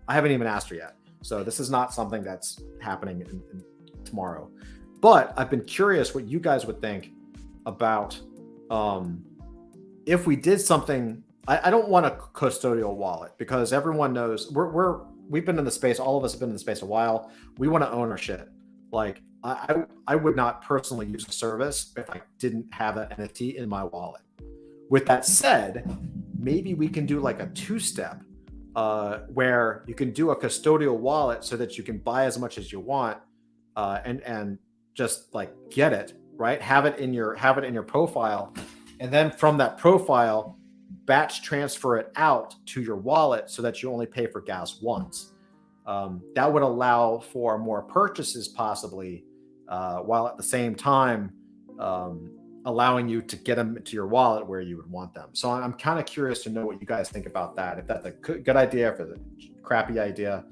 Speaker 1: I haven't even asked her yet. So this is not something that's happening in tomorrow. But I've been curious what you guys would think about if we did something. I don't want a custodial wallet, because everyone knows we've been in the space. All of us have been in the space a while. We want to own our shit. Like I would not personally use a service if I didn't have that NFT in my wallet. With that said, maybe we can do like a 2-step where you can do a custodial wallet so that you can buy as much as you want and just like get it, right? Have it in your profile, and then from that profile, batch transfer it out to your wallet so that you only pay for gas once. That would allow for more purchases possibly, while at the same time allowing you to get them to your wallet where you would want them. So I'm kind of curious to know what you guys think about that. If that's a good idea, if it's a crappy idea.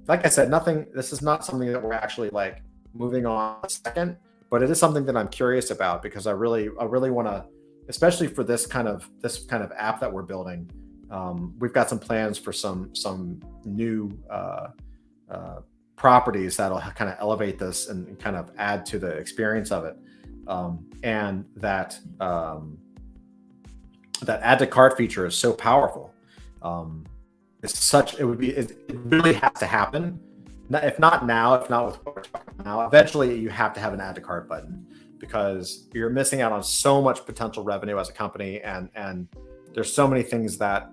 Speaker 1: Like I said, this is not something that we're actually like moving on a second, but it is something that I'm curious about, because I really want to, especially for this kind of app that we're building. We've got some plans for some new properties that'll kind of elevate this and kind of add to the experience of it. And that add to cart feature is so powerful. It really has to happen. If not with what we're talking about now, eventually you have to have an add to cart button, because you're missing out on so much potential revenue as a company, and there's so many things that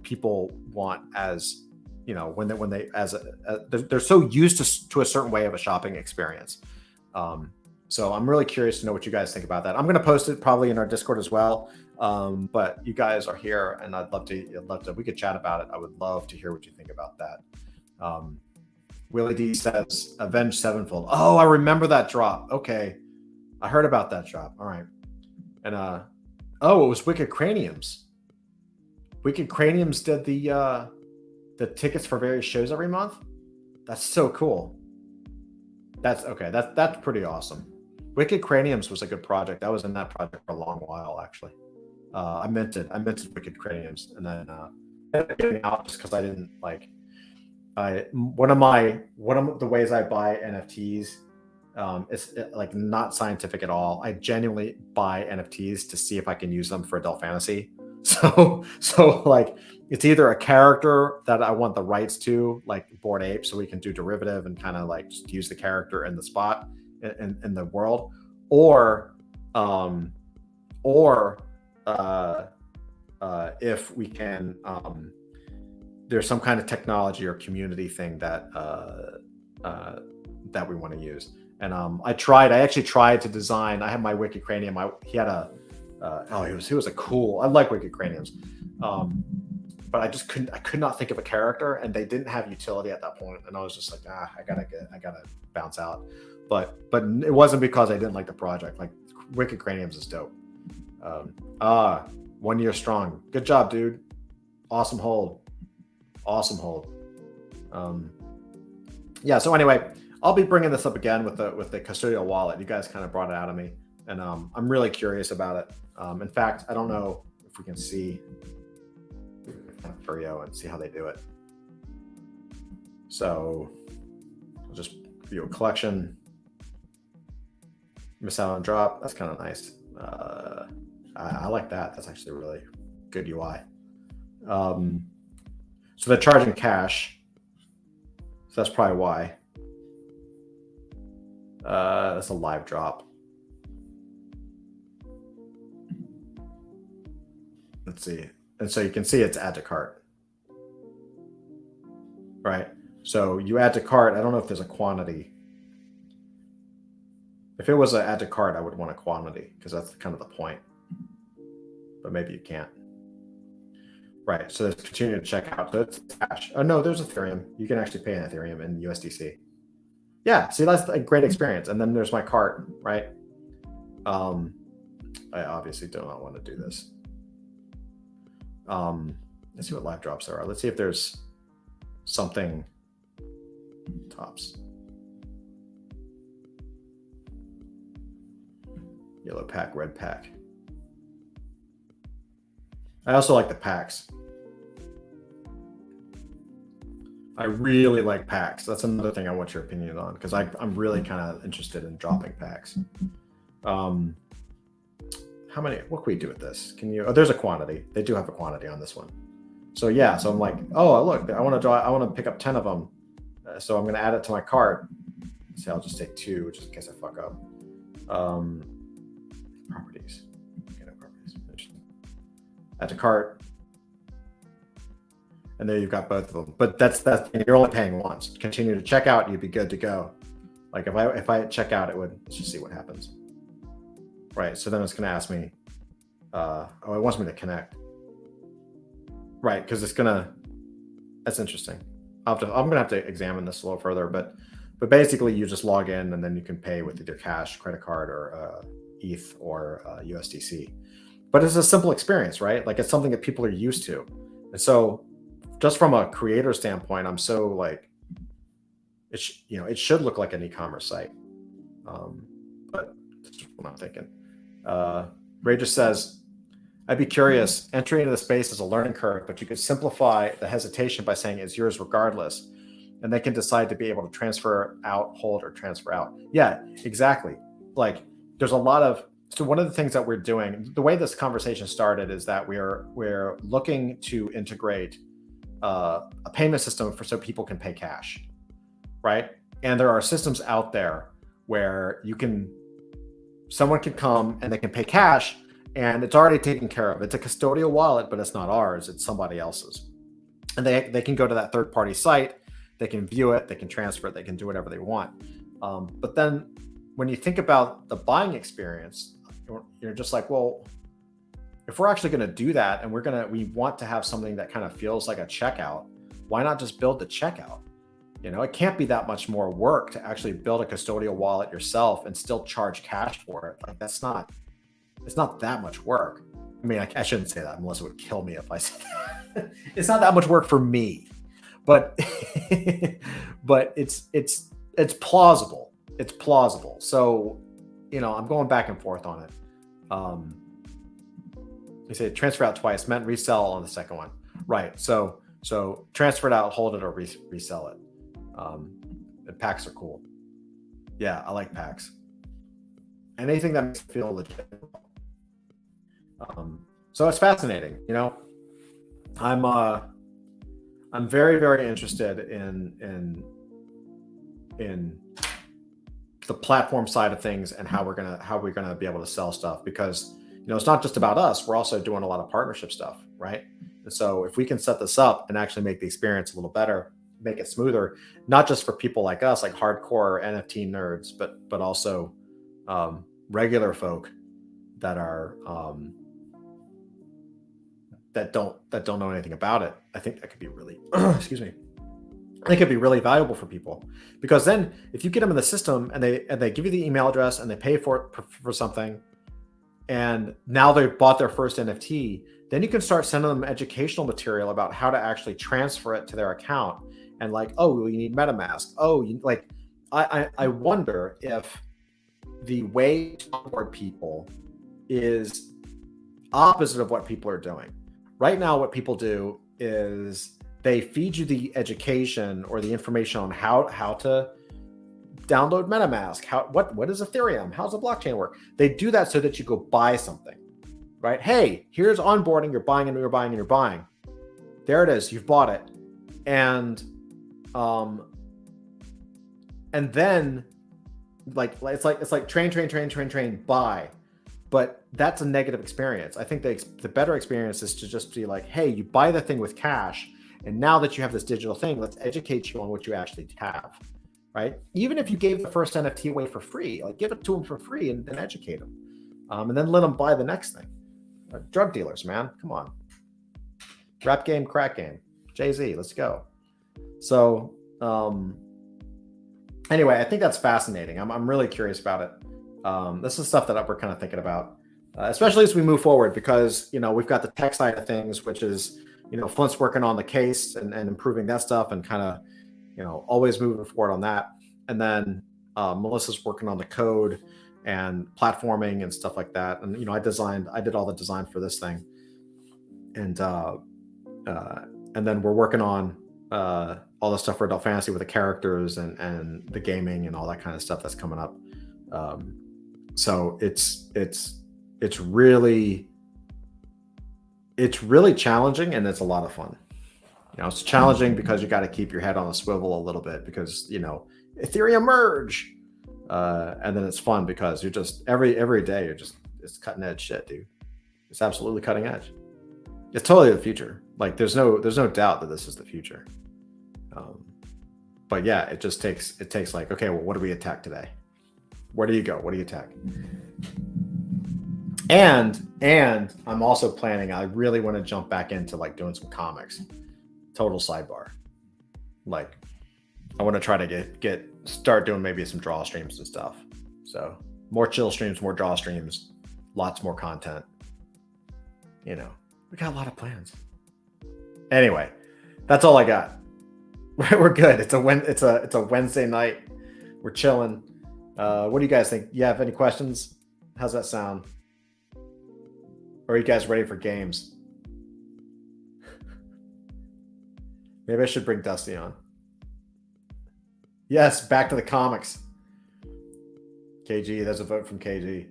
Speaker 1: people want, as they're so used to a certain way of a shopping experience. So I'm really curious to know what you guys think about that. I'm going to post it probably in our Discord as well. But you guys are here, and I'd love to, we could chat about it. I would love to hear what you think about that. Willie D says, Avenge Sevenfold. Oh, I remember that drop. Okay. I heard about that drop. All right. And Oh, it was Wicked Craniums. Wicked Craniums did the tickets for various shows every month. That's so cool. That's okay. That's pretty awesome. Wicked Craniums was a good project. I was in that project for a long while, actually. I minted Wicked Craniums, and then ended up getting out just because I didn't like. One of the ways I buy NFTs, it's like not scientific at all. I genuinely buy NFTs to see if I can use them for adult fantasy. So like it's either a character that I want the rights to, like Bored Ape, so we can do derivative and kind of like just use the character in the spot in the world, or or if we can there's some kind of technology or community thing that that we want to use. And I actually tried to design. I had my Wicked Cranium. He had a he was a cool. I like Wicked Craniums, but I could not think of a character, and they didn't have utility at that point. And I was just like, I gotta bounce out. But it wasn't because I didn't like the project. Like Wicked Craniums is dope. 1 year strong. Good job, dude. Awesome hold. Yeah. So anyway, I'll be bringing this up again with the custodial wallet. You guys kind of brought it out of me, and I'm really curious about it. In fact, I don't know if we can see Furio and see how they do it. So I'll just view a collection. Miss out on drop. That's kind of nice. I like that. That's actually really good UI. So they're charging cash. So that's probably why. That's a live drop. Let's see. And so you can see it's add to cart. Right? So you add to cart. I don't know if there's a quantity. If it was an add to cart, I would want a quantity because that's kind of the point. But maybe you can't. Right. So there's continue to check out. So it's cash. Oh, no, there's Ethereum. You can actually pay in Ethereum and USDC. Yeah. See, that's a great experience. And then there's my cart, right? I obviously do not want to do this. Let's see what live drops there are. Let's see if there's something tops. Yellow pack, red pack. I also like the packs. I really like packs. That's another thing I want your opinion on because I'm really kind of interested in dropping packs. How many? What can we do with this? Can you? Oh, there's a quantity. They do have a quantity on this one. So yeah. So I'm like, oh look, I want to pick up 10 of them. So I'm going to add it to my cart. Let's see, I'll just take 2, just in case I fuck up. Properties. Okay, no properties. Add to cart. And there you've got both of them. But that's you're only paying once. Continue to check out, you'd be good to go. Like if I check out, let's just see what happens. Right. So then it's going to ask me. It wants me to connect. Right, because it's gonna. That's interesting. I'm gonna have to examine this a little further, but basically you just log in and then you can pay with either cash, credit card, or ETH or USDC. But it's a simple experience, right? Like it's something that people are used to, and so just from a creator standpoint, I'm so like, it should look like an e-commerce site, but that's just what I'm thinking. Ray just says, I'd be curious, entry into the space is a learning curve, but you could simplify the hesitation by saying it's yours regardless. And they can decide to be able to transfer out, hold, or transfer out. Yeah, exactly. Like there's a lot of, so one of the things that we're doing, the way this conversation started is that we're looking to integrate a payment system so people can pay cash, right? And there are systems out there where someone can come and they can pay cash and it's already taken care of. It's a custodial wallet, but it's not ours, it's somebody else's. And they can go to that third-party site, they can view it, they can transfer it, they can do whatever they want. But then when you think about the buying experience, you're just like, well, if we're actually going to do that and we want to have something that kind of feels like a checkout, why not just build the checkout? It can't be that much more work to actually build a custodial wallet yourself and still charge cash for it. Like it's not that much work. I mean, I shouldn't say that. Melissa would kill me if I said that. It's not that much work for me, but but it's plausible. It's plausible. So, I'm going back and forth on it. You say transfer out twice, meant resell on the second one, right? So transfer it out, hold it, or resell it. And packs are cool. Yeah, I like packs. Anything that makes it feel legit. So it's fascinating. I'm very, very interested in the platform side of things and how we're gonna be able to sell stuff, because it's not just about us. We're also doing a lot of partnership stuff, right? And so if we can set this up and actually make the experience a little better, make it smoother, not just for people like us, like hardcore NFT nerds, but also regular folk that are that don't know anything about it. I think that could be really excuse me. I think it'd be really valuable for people, because then if you get them in the system and they give you the email address and they pay for something, and now they've bought their first NFT, then you can start sending them educational material about how to actually transfer it to their account. And like, oh, you need MetaMask. Oh, I wonder if the way to onboard people is opposite of what people are doing. Right now, what people do is they feed you the education or the information on how to download MetaMask. What is Ethereum? How's the blockchain work? They do that so that you go buy something, right? Hey, here's onboarding. You're buying and you're buying and you're buying. There it is. You've bought it, and then it's like train, buy. But that's a negative experience. I think the better experience is to just be like, hey, you buy the thing with cash, and now that you have this digital thing, let's educate you on what you actually have, right? Even if you gave the first NFT away for free, like give it to them for free and then educate them, and then let them buy the next thing. Drug dealers, man, come on. Rap game, crack game, Jay-Z, let's go. So anyway, I think that's fascinating. I'm really curious about it. This is stuff that we're kind of thinking about, especially as we move forward, because we've got the tech side of things, which is Flint's working on the case and improving that stuff, and kind of always moving forward on that. And then Melissa's working on the code and platforming and stuff like that. And I did all the design for this thing, and then we're working on all the stuff for Adult Fantasy with the characters and the gaming and all that kind of stuff that's coming up. So it's really challenging, and it's a lot of fun. It's challenging because you got to keep your head on a swivel a little bit, because Ethereum merge, and then it's fun because you're just every day it's cutting edge shit, dude. It's absolutely cutting edge. It's totally the future. Like there's no doubt that this is the future. But yeah, it takes like, okay, well, what do we attack today? Where do you go? What do you attack? And I'm also planning, I really want to jump back into like doing some comics. Total sidebar. Like I want to try to start doing maybe some draw streams and stuff. So more chill streams, more draw streams, lots more content. We got a lot of plans. Anyway, that's all I got. We're good. It's a Wednesday night. We're chilling. What do you guys think? You have any questions? How's that sound? Or are you guys ready for games? Maybe I should bring Dusty on. Yes, back to the comics. KG, there's a vote from KG.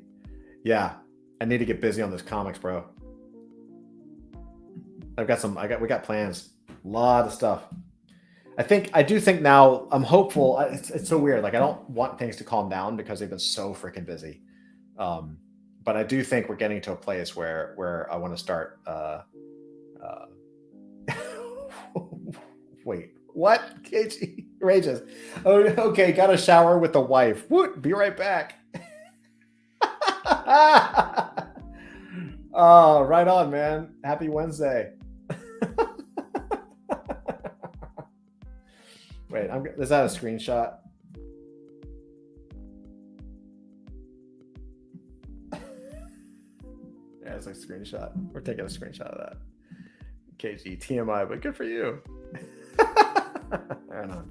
Speaker 1: Yeah, I need to get busy on those comics, bro. We got plans. A lot of stuff. I do think now I'm hopeful. It's so weird. Like I don't want things to calm down because they've been so freaking busy. But I do think we're getting to a place where I want to start. Wait, what? KG rages. Oh, okay. Got a shower with the wife. Woot, be right back. Oh, right on, man. Happy Wednesday. Wait, is that a screenshot? Yeah, it's like a screenshot. We're taking a screenshot of that. KG TMI, but good for you. I don't know.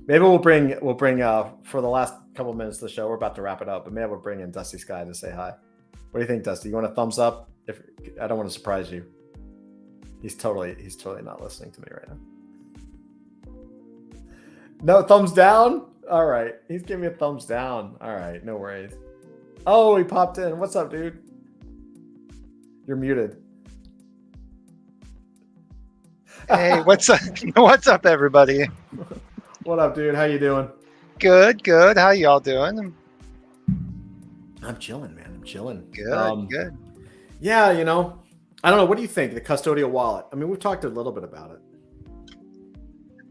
Speaker 1: Maybe we'll bring for the last couple minutes of the show. We're about to wrap it up, but maybe we'll bring in Dusty Sky to say hi. What do you think, Dusty? You want a thumbs up? If I don't want to surprise you. He's totally not listening to me right now. No thumbs down? All right. He's giving me a thumbs down. All right, no worries. Oh, he popped in. What's up, dude? You're muted.
Speaker 2: Hey, what's up? What's up, everybody?
Speaker 1: What up, dude? How you doing?
Speaker 2: Good. How y'all doing?
Speaker 1: I'm chilling, man. I'm chilling.
Speaker 2: Good.
Speaker 1: Yeah, I don't know. What do you think? The custodial wallet. I mean, we've talked a little bit about it.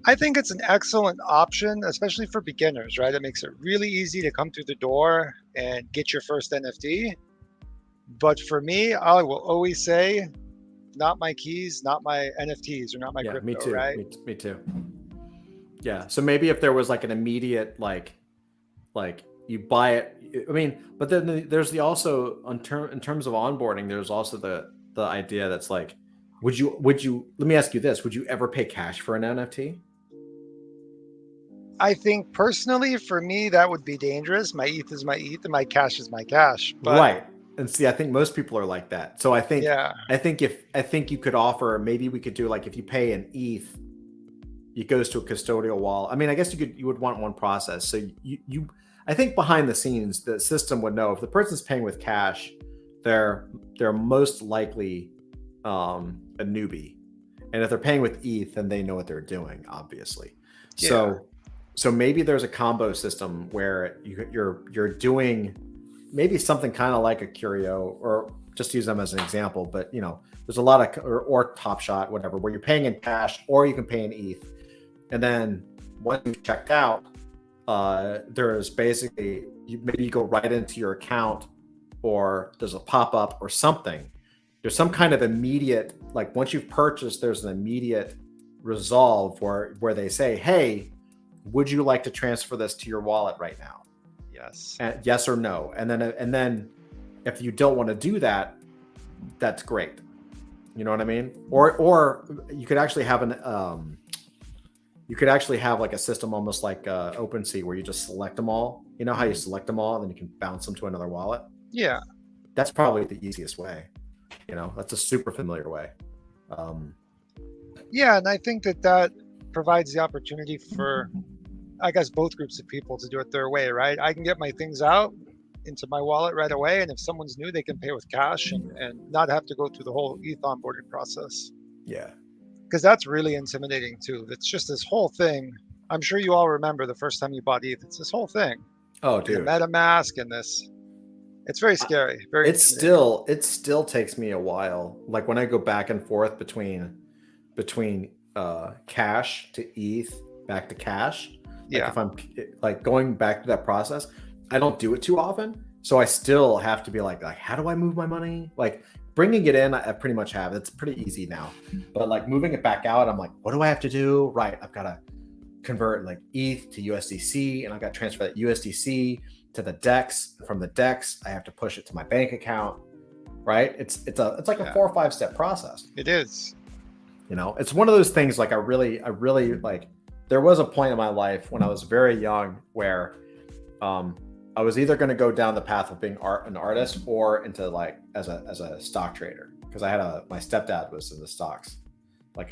Speaker 2: I think it's an excellent option, especially for beginners, right? It makes it really easy to come through the door and get your first NFT. But for me, I will always say, not my keys, not my NFTs, or not my crypto,
Speaker 1: me too.
Speaker 2: right?
Speaker 1: Me too. Yeah. So maybe if there was like an immediate, like you buy it. I mean, but then there's also in terms of onboarding, there's also the idea that's like, would you? Let me ask you this: would you ever pay cash for an NFT?
Speaker 2: I think personally, for me, that would be dangerous. My ETH is my ETH, and my cash is my cash. But
Speaker 1: right. And see, I think most people are like that. So I think you could offer, maybe we could do like, if you pay an ETH, it goes to a custodial wallet. I mean, I guess you would want one process. So I think behind the scenes, the system would know if the person's paying with cash, they're most likely a newbie. And if they're paying with ETH, then they know what they're doing, obviously. Yeah. So maybe there's a combo system where you're doing maybe something kind of like a Curio, or just use them as an example, but there's a lot of, or Top Shot, whatever, where you're paying in cash or you can pay in ETH. And then once you've checked out, there's basically, maybe you go right into your account, or there's a pop-up or something. There's some kind of immediate, like once you've purchased, there's an immediate resolve where they say, hey, would you like to transfer this to your wallet right now?
Speaker 2: Yes.
Speaker 1: Yes or no. And then if you don't want to do that, that's great. You know what I mean? Or you could actually have like a system almost like OpenSea, where you just select them all. You know how you select them all and then you can bounce them to another wallet?
Speaker 2: Yeah.
Speaker 1: That's probably the easiest way. That's a super familiar way.
Speaker 2: Yeah, and I think that provides the opportunity for, I guess, both groups of people to do it their way, right? I can get my things out into my wallet right away, and if someone's new, they can pay with cash and not have to go through the whole ETH onboarding process.
Speaker 1: Yeah.
Speaker 2: Because that's really intimidating too. It's just this whole thing. I'm sure you all remember the first time you bought ETH. It's this whole thing.
Speaker 1: Oh, dude.
Speaker 2: The MetaMask and this. It's very scary.
Speaker 1: It still takes me a while. Like when I go back and forth between cash to ETH back to cash. Like if I'm like going back to that process, I don't do it too often. So I still have to be like, how do I move my money? Like bringing it in, I pretty much have. It's pretty easy now. But like moving it back out, I'm like, what do I have to do? Right. I've got to convert like ETH to USDC, and I've got to transfer that USDC to the DEX. From the DEX, I have to push it to my bank account. Right. It's like a 4 or 5 step process.
Speaker 2: It is.
Speaker 1: It's one of those things like I really like. There was a point in my life when I was very young where I was either going to go down the path of being an artist or into like as a stock trader, because I had my stepdad was in the stocks,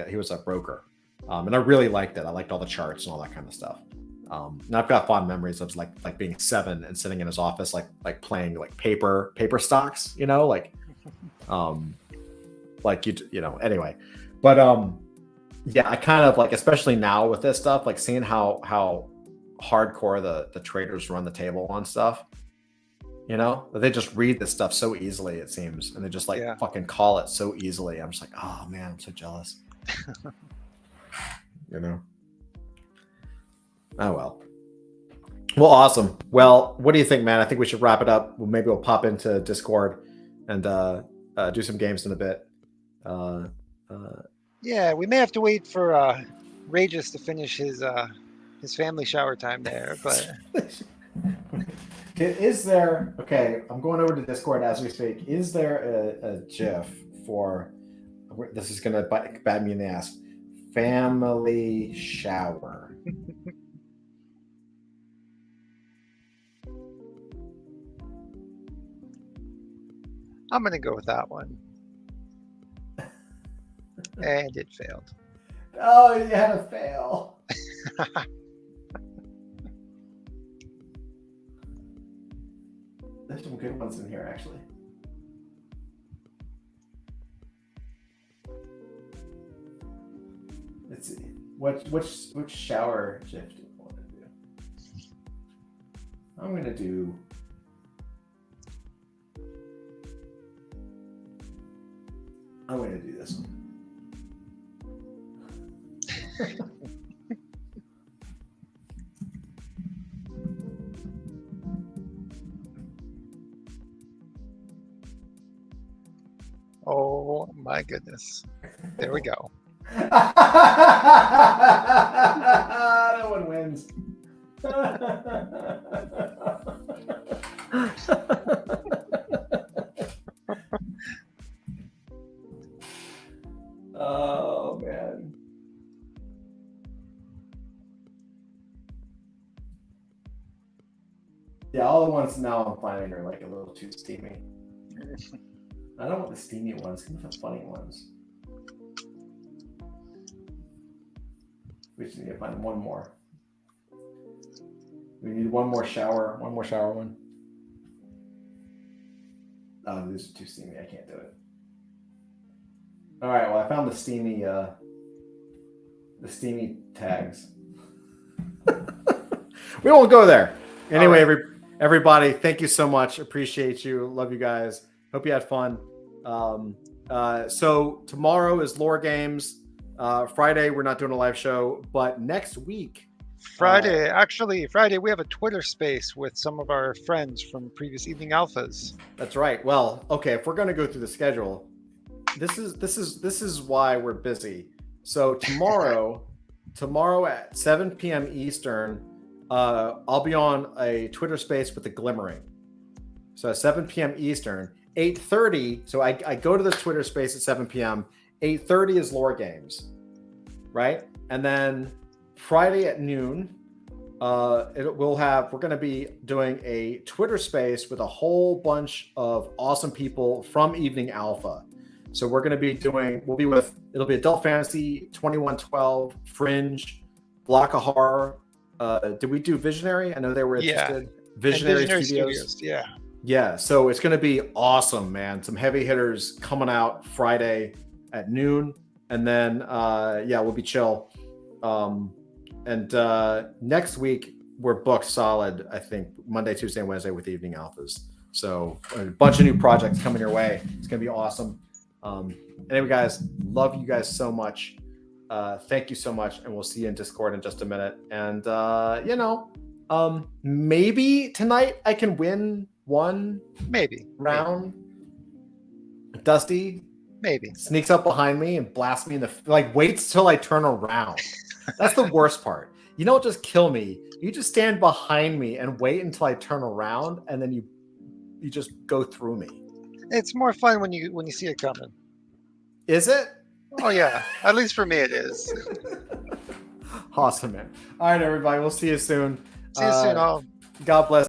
Speaker 1: he was a broker, and I really liked it. I liked all the charts and all that kind of stuff. And I've got fond memories of like being 7 and sitting in his office like playing like paper stocks, anyway. But yeah, I kind of like, especially now with this stuff, like seeing how hardcore the traders run the table on stuff, they just read this stuff so easily, it seems, and they just fucking call it so easily. I'm just like, oh man, I'm so jealous. Oh well, awesome. Well, what do you think, man? I think we should wrap it up. Maybe we'll pop into Discord and do some games in a bit.
Speaker 2: Yeah, we may have to wait for Regis to finish his family shower time there, but
Speaker 1: Is there, okay, I'm going over to Discord as we speak. Is there a GIF for, this is going to bite me in the ass, family shower?
Speaker 2: I'm going to go with that one. And it failed.
Speaker 1: Oh, you had a fail. There's some good ones in here, actually. Let's see. Which shower GIF do you want to do? I'm gonna do. I'm gonna do this one.
Speaker 2: Oh my goodness. There we go.
Speaker 1: No one wins. Oh man. Yeah, all the ones now I'm finding are like a little too steamy. I don't want the steamy ones. Give me the funny ones. We just need to find one more. We need one more shower one. Oh, these are too steamy. I can't do it. All right. Well, I found the steamy tags. We won't go there. Anyway, right. Everybody, thank you so much. Appreciate you. Love you guys. Hope you had fun. So tomorrow is Lore Games. Friday, we're not doing a live show, but next week.
Speaker 2: Friday, we have a Twitter space with some of our friends from previous evening alphas.
Speaker 1: That's right. Well, okay, if we're going to go through the schedule, this is why we're busy. So tomorrow at 7 p.m. Eastern, I'll be on a Twitter space with the Glimmering. So at 7 p.m. Eastern, 8:30. So I go to the Twitter space at 7 p.m. 8:30 is Lore Games, right? And then Friday at noon, we're going to be doing a Twitter space with a whole bunch of awesome people from Evening Alpha. So we're going to be it'll be Adult Fantasy, 2112, Fringe, Block of Horror. Did we do Visionary? I know they were interested.
Speaker 2: Yeah.
Speaker 1: Visionary Studios.
Speaker 2: Yeah.
Speaker 1: Yeah. So it's going to be awesome, man. Some heavy hitters coming out Friday at noon. And then, we'll be chill. And next week, we're booked solid, I think, Monday, Tuesday, and Wednesday with Evening Alphas. So a bunch of new projects coming your way. It's going to be awesome. Anyway, guys, love you guys so much. Thank you so much. And we'll see you in Discord in just a minute. And, maybe tonight I can win one round. Dusty sneaks up behind me and blasts me in the waits till I turn around. That's the worst part. You don't just kill me. You just stand behind me and wait until I turn around, and then you just go through me.
Speaker 2: It's more fun when you see it coming.
Speaker 1: Is it?
Speaker 2: Oh yeah. At least for me it is.
Speaker 1: Awesome, man. All right, everybody. We'll see you soon.
Speaker 2: See you soon all.
Speaker 1: God bless.